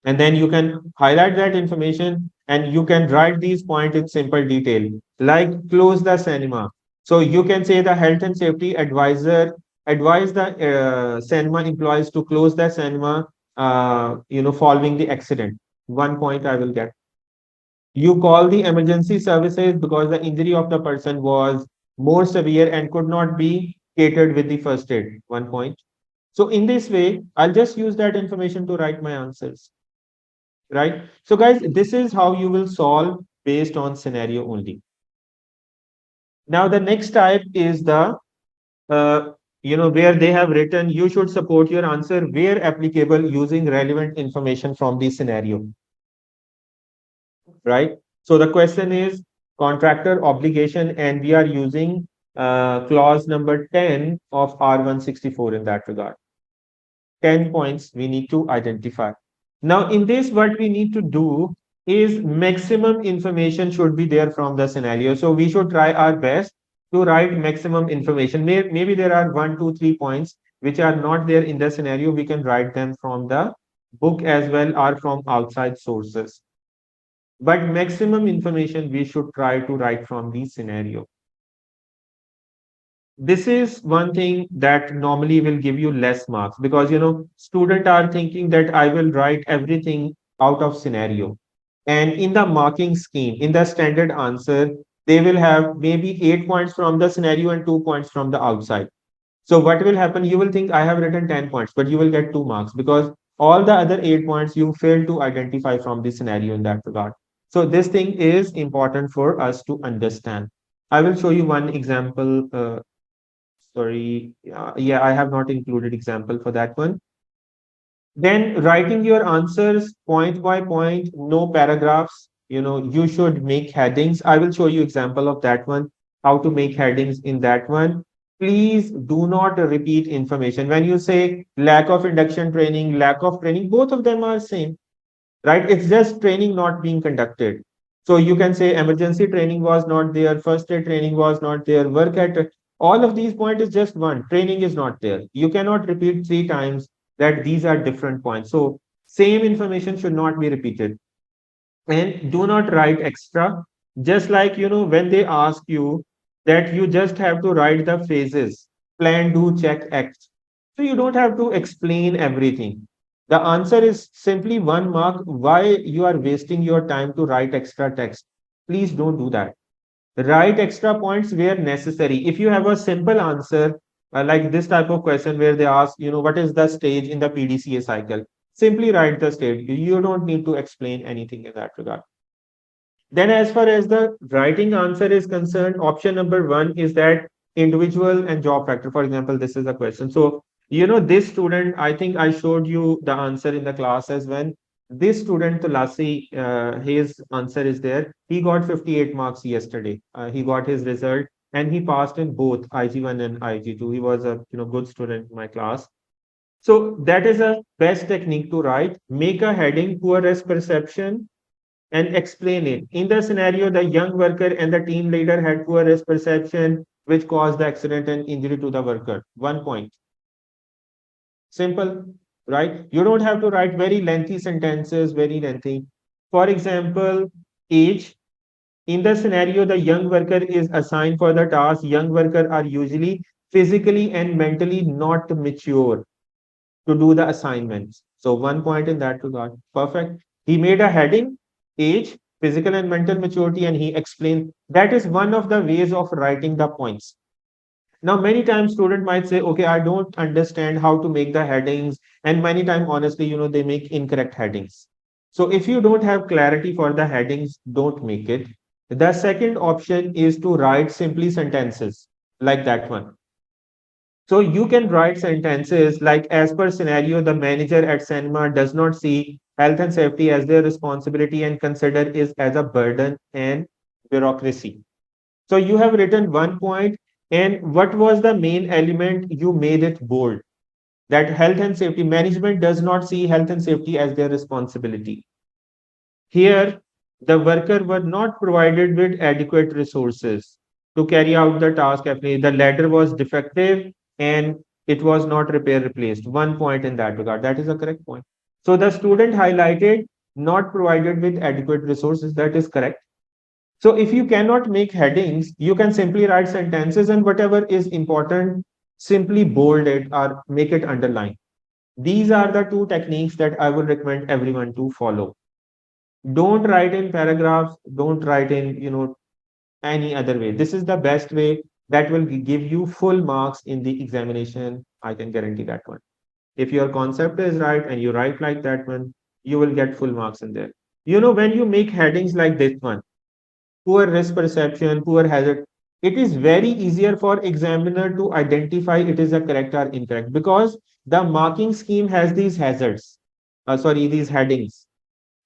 And then you can highlight that information and you can write these points in simple detail, like close the cinema. So you can say the health and safety advisor advise the cinema employees to close the cinema, following the accident. 1 point I will get. You call the emergency services because the injury of the person was more severe and could not be catered with the first aid. 1 point. So in this way, I'll just use that information to write my answers. Right? So guys, this is how you will solve based on scenario only. Now the next type is the where they have written you should support your answer where applicable using relevant information from the scenario. Right? So the question is contractor obligation, and we are using clause number 10 of R164 in that regard. 10 points we need to identify. Now, in this, what we need to do is maximum information should be there from the scenario. So we should try our best to write maximum information. Maybe there are 1, 2, 3 points which are not there in the scenario. We can write them from the book as well or from outside sources. But maximum information we should try to write from the scenario. This is one thing that normally will give you less marks because students are thinking that I will write everything out of scenario. And in the marking scheme, in the standard answer, they will have maybe 8 points from the scenario and 2 points from the outside. So what will happen? You will think I have written 10 points, but you will get 2 marks because all the other 8 points you fail to identify from the scenario in that regard. So this thing is important for us to understand. I will show you one example. Sorry. Yeah, I have not included example for that one. Then writing your answers point by point, no paragraphs. You should make headings. I will show you example of that one, how to make headings in that one. Please do not repeat information. When you say lack of induction training, lack of training, both of them are same, right? It's just training not being conducted. So you can say emergency training was not there, first aid training was not there, work at all of these points is just one. Training is not there. You cannot repeat 3 times that these are different points. So same information should not be repeated. And do not write extra. Just like, when they ask you that you just have to write the phrases, plan, do, check, act. So you don't have to explain everything. The answer is simply 1 mark. Why you are wasting your time to write extra text? Please don't do that. Write extra points where necessary. If you have a simple answer, like this type of question where they ask, what is the stage in the PDCA cycle? Simply write the stage. You don't need to explain anything in that regard. Then, as far as the writing answer is concerned, option number one is that individual and job factor. For example, this is a question. So, this student, I think I showed you the answer in the class as well. This student, Tulasi, his answer is there. He got 58 marks yesterday. He got his result and he passed in both IG1 and IG2. He was a good student in my class. So that is a best technique to write. Make a heading, poor risk perception, and explain it. In the scenario, the young worker and the team leader had poor risk perception, which caused the accident and injury to the worker. 1 point. Simple, right? You don't have to write very lengthy sentences, very lengthy. For example, age. In the scenario, the young worker is assigned for the task. Young workers are usually physically and mentally not mature to do the assignments. So 1 point in that regard. Perfect. He made a heading, age, physical and mental maturity, and he explained that is one of the ways of writing the points. Now, many times student might say, okay, I don't understand how to make the headings. And many times, honestly, they make incorrect headings. So if you don't have clarity for the headings, don't make it. The second option is to write simply sentences like that one. So you can write sentences like, as per scenario, the manager at cinema does not see health and safety as their responsibility and consider it as a burden and bureaucracy. So you have written 1 point, and what was the main element? You made it bold. That health and safety management does not see health and safety as their responsibility. Here, the worker were not provided with adequate resources to carry out the task. The ladder was defective and it was not repair replaced. 1 point in that regard. That is a correct point. So the student highlighted not provided with adequate resources. That is correct. So if you cannot make headings, you can simply write sentences and whatever is important, simply bold it or make it underline. These are the two techniques that I would recommend everyone to follow. Don't write in paragraphs, don't write in any other way. This is the best way that will give you full marks in the examination. I can guarantee that one. If your concept is right and you write like that one, you will get full marks in there. When you make headings like this one, poor risk perception, poor hazard, it is very easier for examiner to identify it is a correct or incorrect because the marking scheme has these hazards, these headings.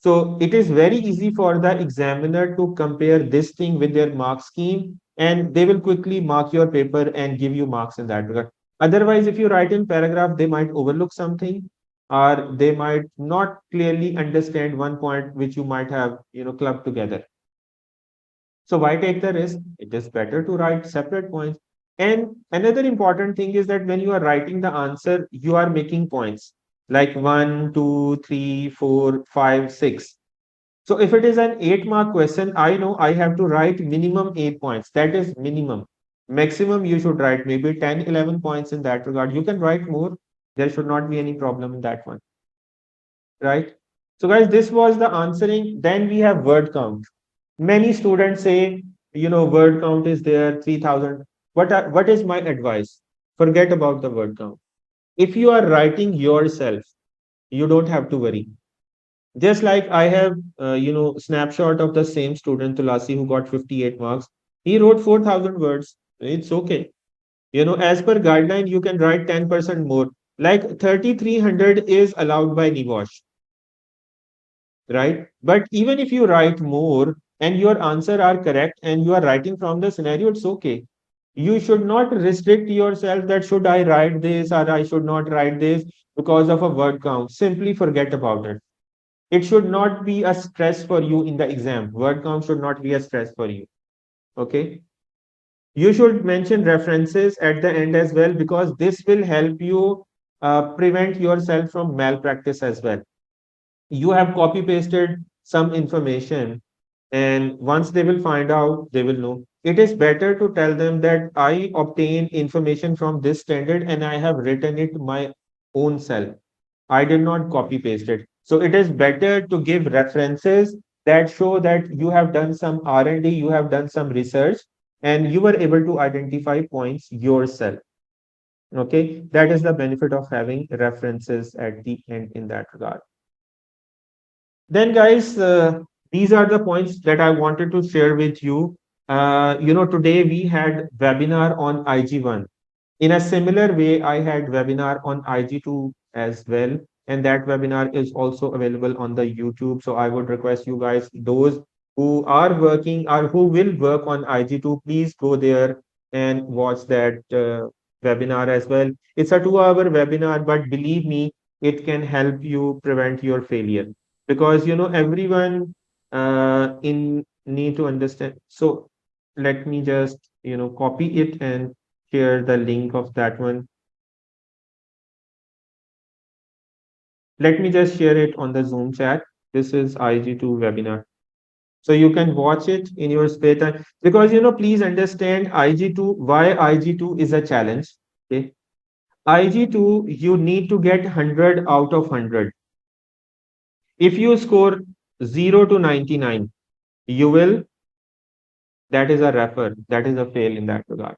So it is very easy for the examiner to compare this thing with their mark scheme and they will quickly mark your paper and give you marks in that regard. Otherwise, if you write in paragraph, they might overlook something or they might not clearly understand 1 point which you might have, clubbed together. So why take the risk? It is better to write separate points. And another important thing is that when you are writing the answer, you are making points like 1, 2, 3, 4, 5, 6. So if it is an 8-mark question, I know I have to write minimum 8 points. That is minimum. Maximum you should write maybe 10, 11 points in that regard. You can write more. There should not be any problem in that one. Right? So guys, this was the answering. Then we have word count. Many students say, word count is there, 3000. What is my advice? Forget about the word count. If you are writing yourself, you don't have to worry. Just like I have, snapshot of the same student, Tulasi, who got 58 marks. He wrote 4,000 words. It's okay. As per guideline, you can write 10% more. Like 3,300 is allowed by NEBOSH, right? But even if you write more and your answer are correct and you are writing from the scenario, it's okay. You should not restrict yourself that should I write this or I should not write this because of a word count. Simply forget about it. It should not be a stress for you in the exam. Word count should not be a stress for you. Okay. You should mention references at the end as well because this will help you prevent yourself from malpractice as well. You have copy pasted some information and once they will find out, they will know. It is better to tell them that I obtain information from this standard and I have written it my own self. I did not copy paste it. So it is better to give references that show that you have done some R&D, you have done some research, and you were able to identify points yourself. Okay, that is the benefit of having references at the end in that regard. Then, guys, these are the points that I wanted to share with you. Today we had webinar on IG1. In a similar way, I had webinar on IG2 as well, and that webinar is also available on the YouTube. So I would request you guys, those who are working or who will work on IG2, please go there and watch that webinar as well. It's a 2-hour webinar, but believe me, it can help you prevent your failure because everyone in need to understand. So let me just copy it and share the link of that one. Let me just share it on the Zoom chat. This is IG2 webinar. So you can watch it in your spare time because please understand IG2, why IG2 is a challenge. Okay. IG2, you need to get 100 out of 100. If you score 0 to 99, you will, that is a refer, that is a fail in that regard.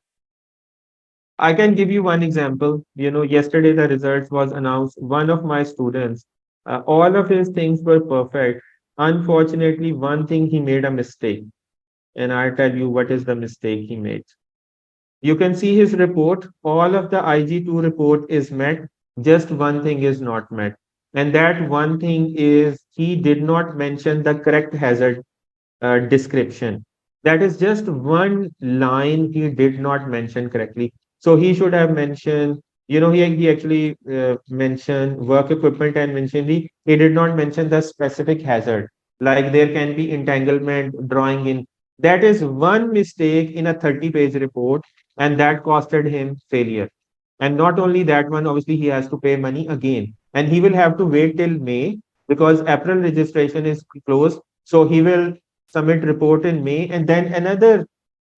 I can give you one example. Yesterday the results was announced. One of my students, all of his things were perfect. Unfortunately, one thing he made a mistake, and I'll tell you what is the mistake he made. You can see his report. All of the IG2 report is met. Just one thing is not met, and that one thing is he did not mention the correct hazard description. That is just one line he did not mention correctly. So he should have mentioned, he actually mentioned work equipment and mentioned he did not mention the specific hazard. Like there can be entanglement, drawing in. That is one mistake in a 30-page report, and that costed him failure. And not only that one, obviously he has to pay money again, and he will have to wait till May because April registration is closed. So he will submit report in May, and then another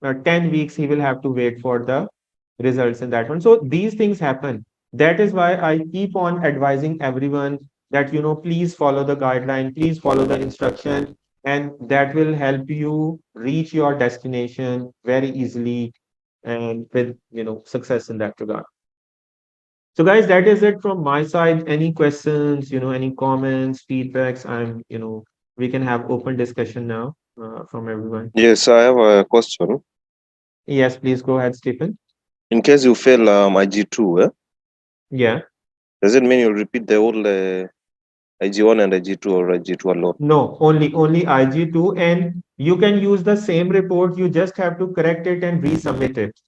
10 weeks he will have to wait for the results in that one. So these things happen. That is why I keep on advising everyone that, please follow the guideline, please follow the instruction, and that will help you reach your destination very easily and with, success in that regard. So guys, that is it from my side. Any questions, any comments, feedbacks? We can have open discussion now from everyone. Yes, I have a question. Yes, please go ahead, Stephen. In case you fail IG2, Yeah. does it mean you repeat the whole IG1 and IG2 or IG2 alone? No, only IG2, and you can use the same report. You just have to correct it and resubmit it.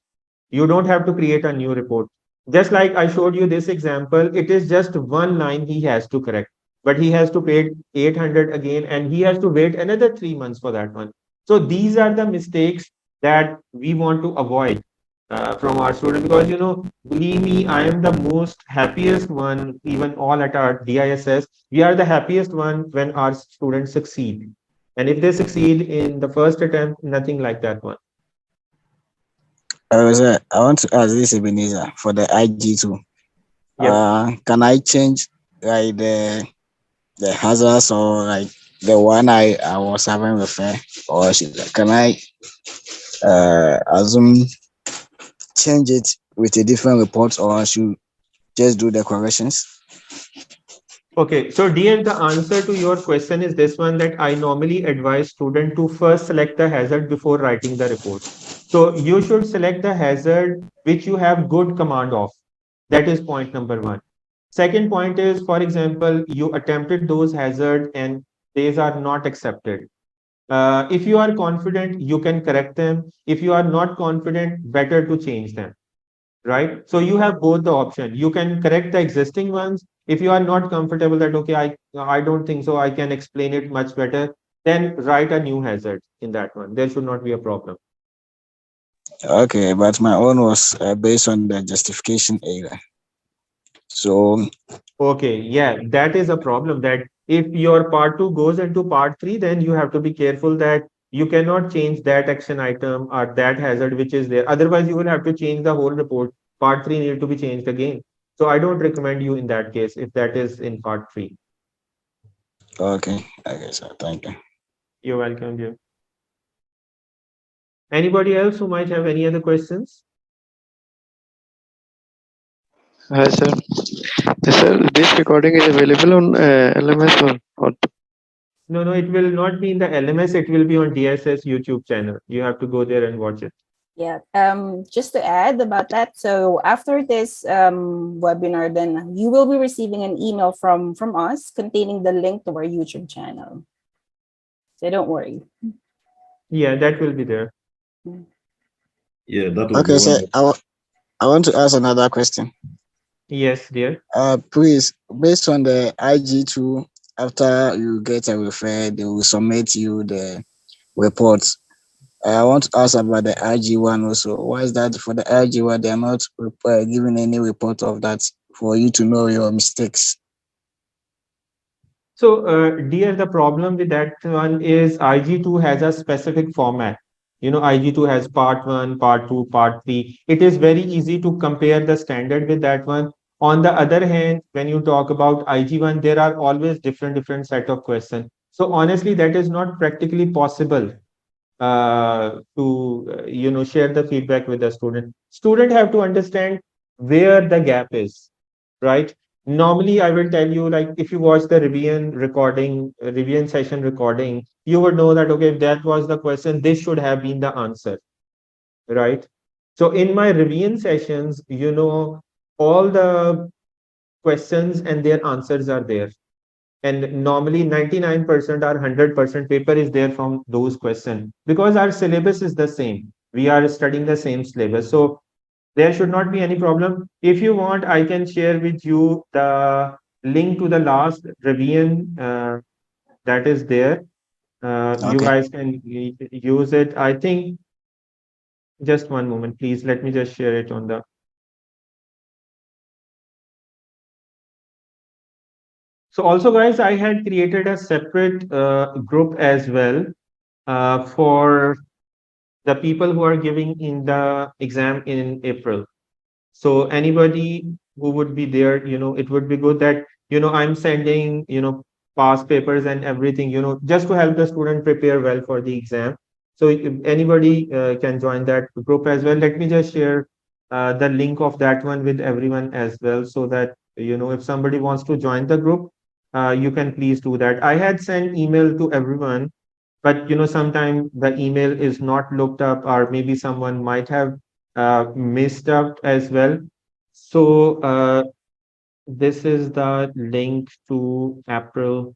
You don't have to create a new report. Just like I showed you this example, it is just one line he has to correct, but he has to pay 800 again, and he has to wait another 3 months for that one. So these are the mistakes that we want to avoid from our students because believe me, I am the most happiest one. Even all at our DISS, we are the happiest one when our students succeed, and if they succeed in the first attempt, nothing like that one. I want to ask this Ebenezer for the IG2. Yep. Can I change like the hazards or like the one I was having refer, or can I assume change it with a different report, or I should just do the corrections? Okay, so DM, the answer to your question is this one, that I normally advise student to first select the hazard before writing the report. So you should select the hazard which you have good command of. That is point number one. Second point is, for example, you attempted those hazards and these are not accepted. If you are confident, you can correct them. If you are not confident, better to change them. Right? So you have both the option. You can correct the existing ones. If you are not comfortable that, okay, I don't think so, I can explain it much better, then write a new hazard in that one. There should not be a problem. Okay, but my own was based on the justification area. So okay, yeah, that is a problem, that if your part 2 goes into part 3, then you have to be careful that you cannot change that action item or that hazard which is there. Otherwise, you will have to change the whole report. Part 3 need to be changed again. So I don't recommend you in that case if that is in part 3. Okay. Okay, sir. Thank you. You're welcome, dear. Anybody else who might have any other questions? Hi, sir. Yes, sir. This recording is available on LMS or what? No, no, it will not be in the LMS. It will be on DSS YouTube channel. You have to go there and watch it. Yeah. Just to add about that, so after this webinar, then you will be receiving an email from us containing the link to our YouTube channel. So don't worry. Yeah, that will be there. Yeah, that will be Okay, sir. wonderful. I want to ask another question. Yes, dear. Please, based on the IG2, after you get a refer, they will submit you the reports. I want to ask about the IG1 also. Why is that for the IG1 they are not giving any report of that for you to know your mistakes? So, dear, the problem with that one is IG2 has a specific format. You know, IG2 has part 1, part 2, part 3. It is very easy to compare the standard with that one. On the other hand, when you talk about IG1, there are always different set of questions. So honestly, that is not practically possible to share the feedback with the student have to understand where the gap is, right? Normally I will tell you, like, if you watch the revision session recording, you would know that, okay, if that was the question, this should have been the answer, right? So in my revision sessions, all the questions and their answers are there, and normally 99% or 100% paper is there from those questions, because our syllabus is the same. We are studying the same syllabus, so there should not be any problem. If you want, I can share with you the link to the last revision that is there. You Okay. guys can use it, I think. Just one moment, please. Let me just share it on the. So also, guys, I had created a separate group as well for the people who are giving in the exam in April. So anybody who would be there, it would be good that, I'm sending, past papers and everything, just to help the student prepare well for the exam. So if anybody can join that group as well. Let me just share the link of that one with everyone as well, so that, if somebody wants to join the group, you can please do that. I had sent email to everyone, but sometimes the email is not looked up, or maybe someone might have missed up as well. So this is the link to April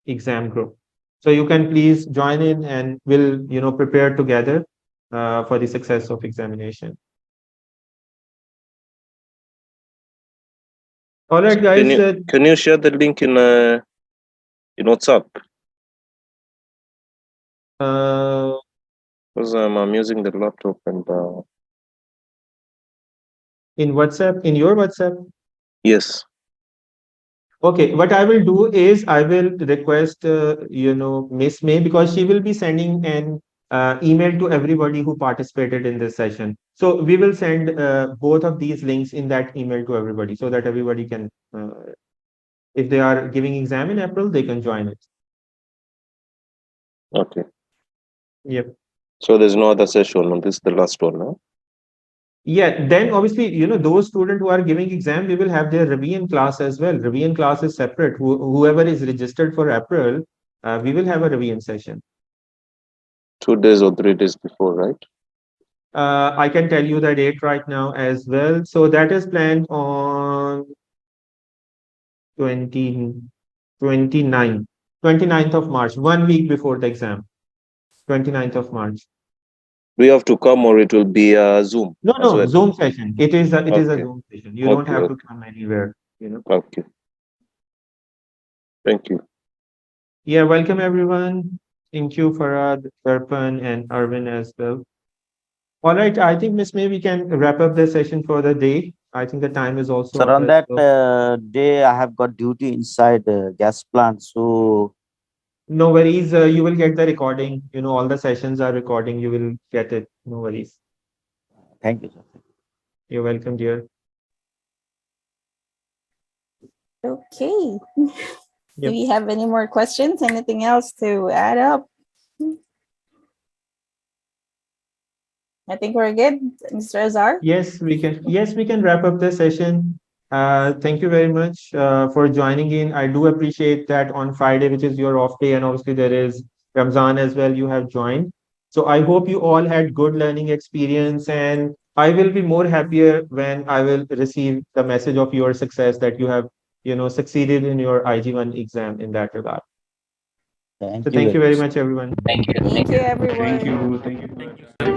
exam group. So you can please join in, and we'll prepare together for the success of examination. All right, Can guys. you can you share the link in WhatsApp? Because I'm using the laptop and In WhatsApp, in your WhatsApp. yes. Okay, what I will do is I will request, Miss May, because she will be sending an email to everybody who participated in this session. So we will send both of these links in that email to everybody, so that everybody can, if they are giving exam in April, they can join it. Okay. Yep. So there's no other session. This is the last one, no? Yeah, then obviously, those students who are giving exam, we will have their revision class as well. Revision class is separate. Whoever is registered for April, we will have a revision session. 2 days or 3 days before, right? I can tell you the date right now as well. So that is planned on 20, 29th of March, 1 week before the exam, 29th of March. Do you have to come, or it will be Zoom No, as well? Zoom session. It is a Okay. Zoom session. You don't Okay. have to come anywhere, Okay. Thank you. Yeah, welcome everyone. Thank you, Farad, Darpan, and Arvin as well. All right, I think, Miss May, we can wrap up the session for the day. I think the time is also Sir, up on as that well. day, I have got duty inside gas plant. So No worries. You will get the recording. All the sessions are recording. You will get it. No worries. thank you, sir. You're welcome, dear. Okay. Do Yep. we have any more questions? Anything else to add up? I think we're good, Mr. Azar. Yes, we can. Yes, we can wrap up the session. Thank you very much for joining in. I do appreciate that on Friday, which is your off day, and obviously there is Ramzan as well. You have joined. So I hope you all had good learning experience, and I will be more happier when I will receive the message of your success that you have, succeeded in your IG1 exam in that regard. Thank So you thank very you very much. much, everyone. Thank you, Thank everyone. you. Thank you.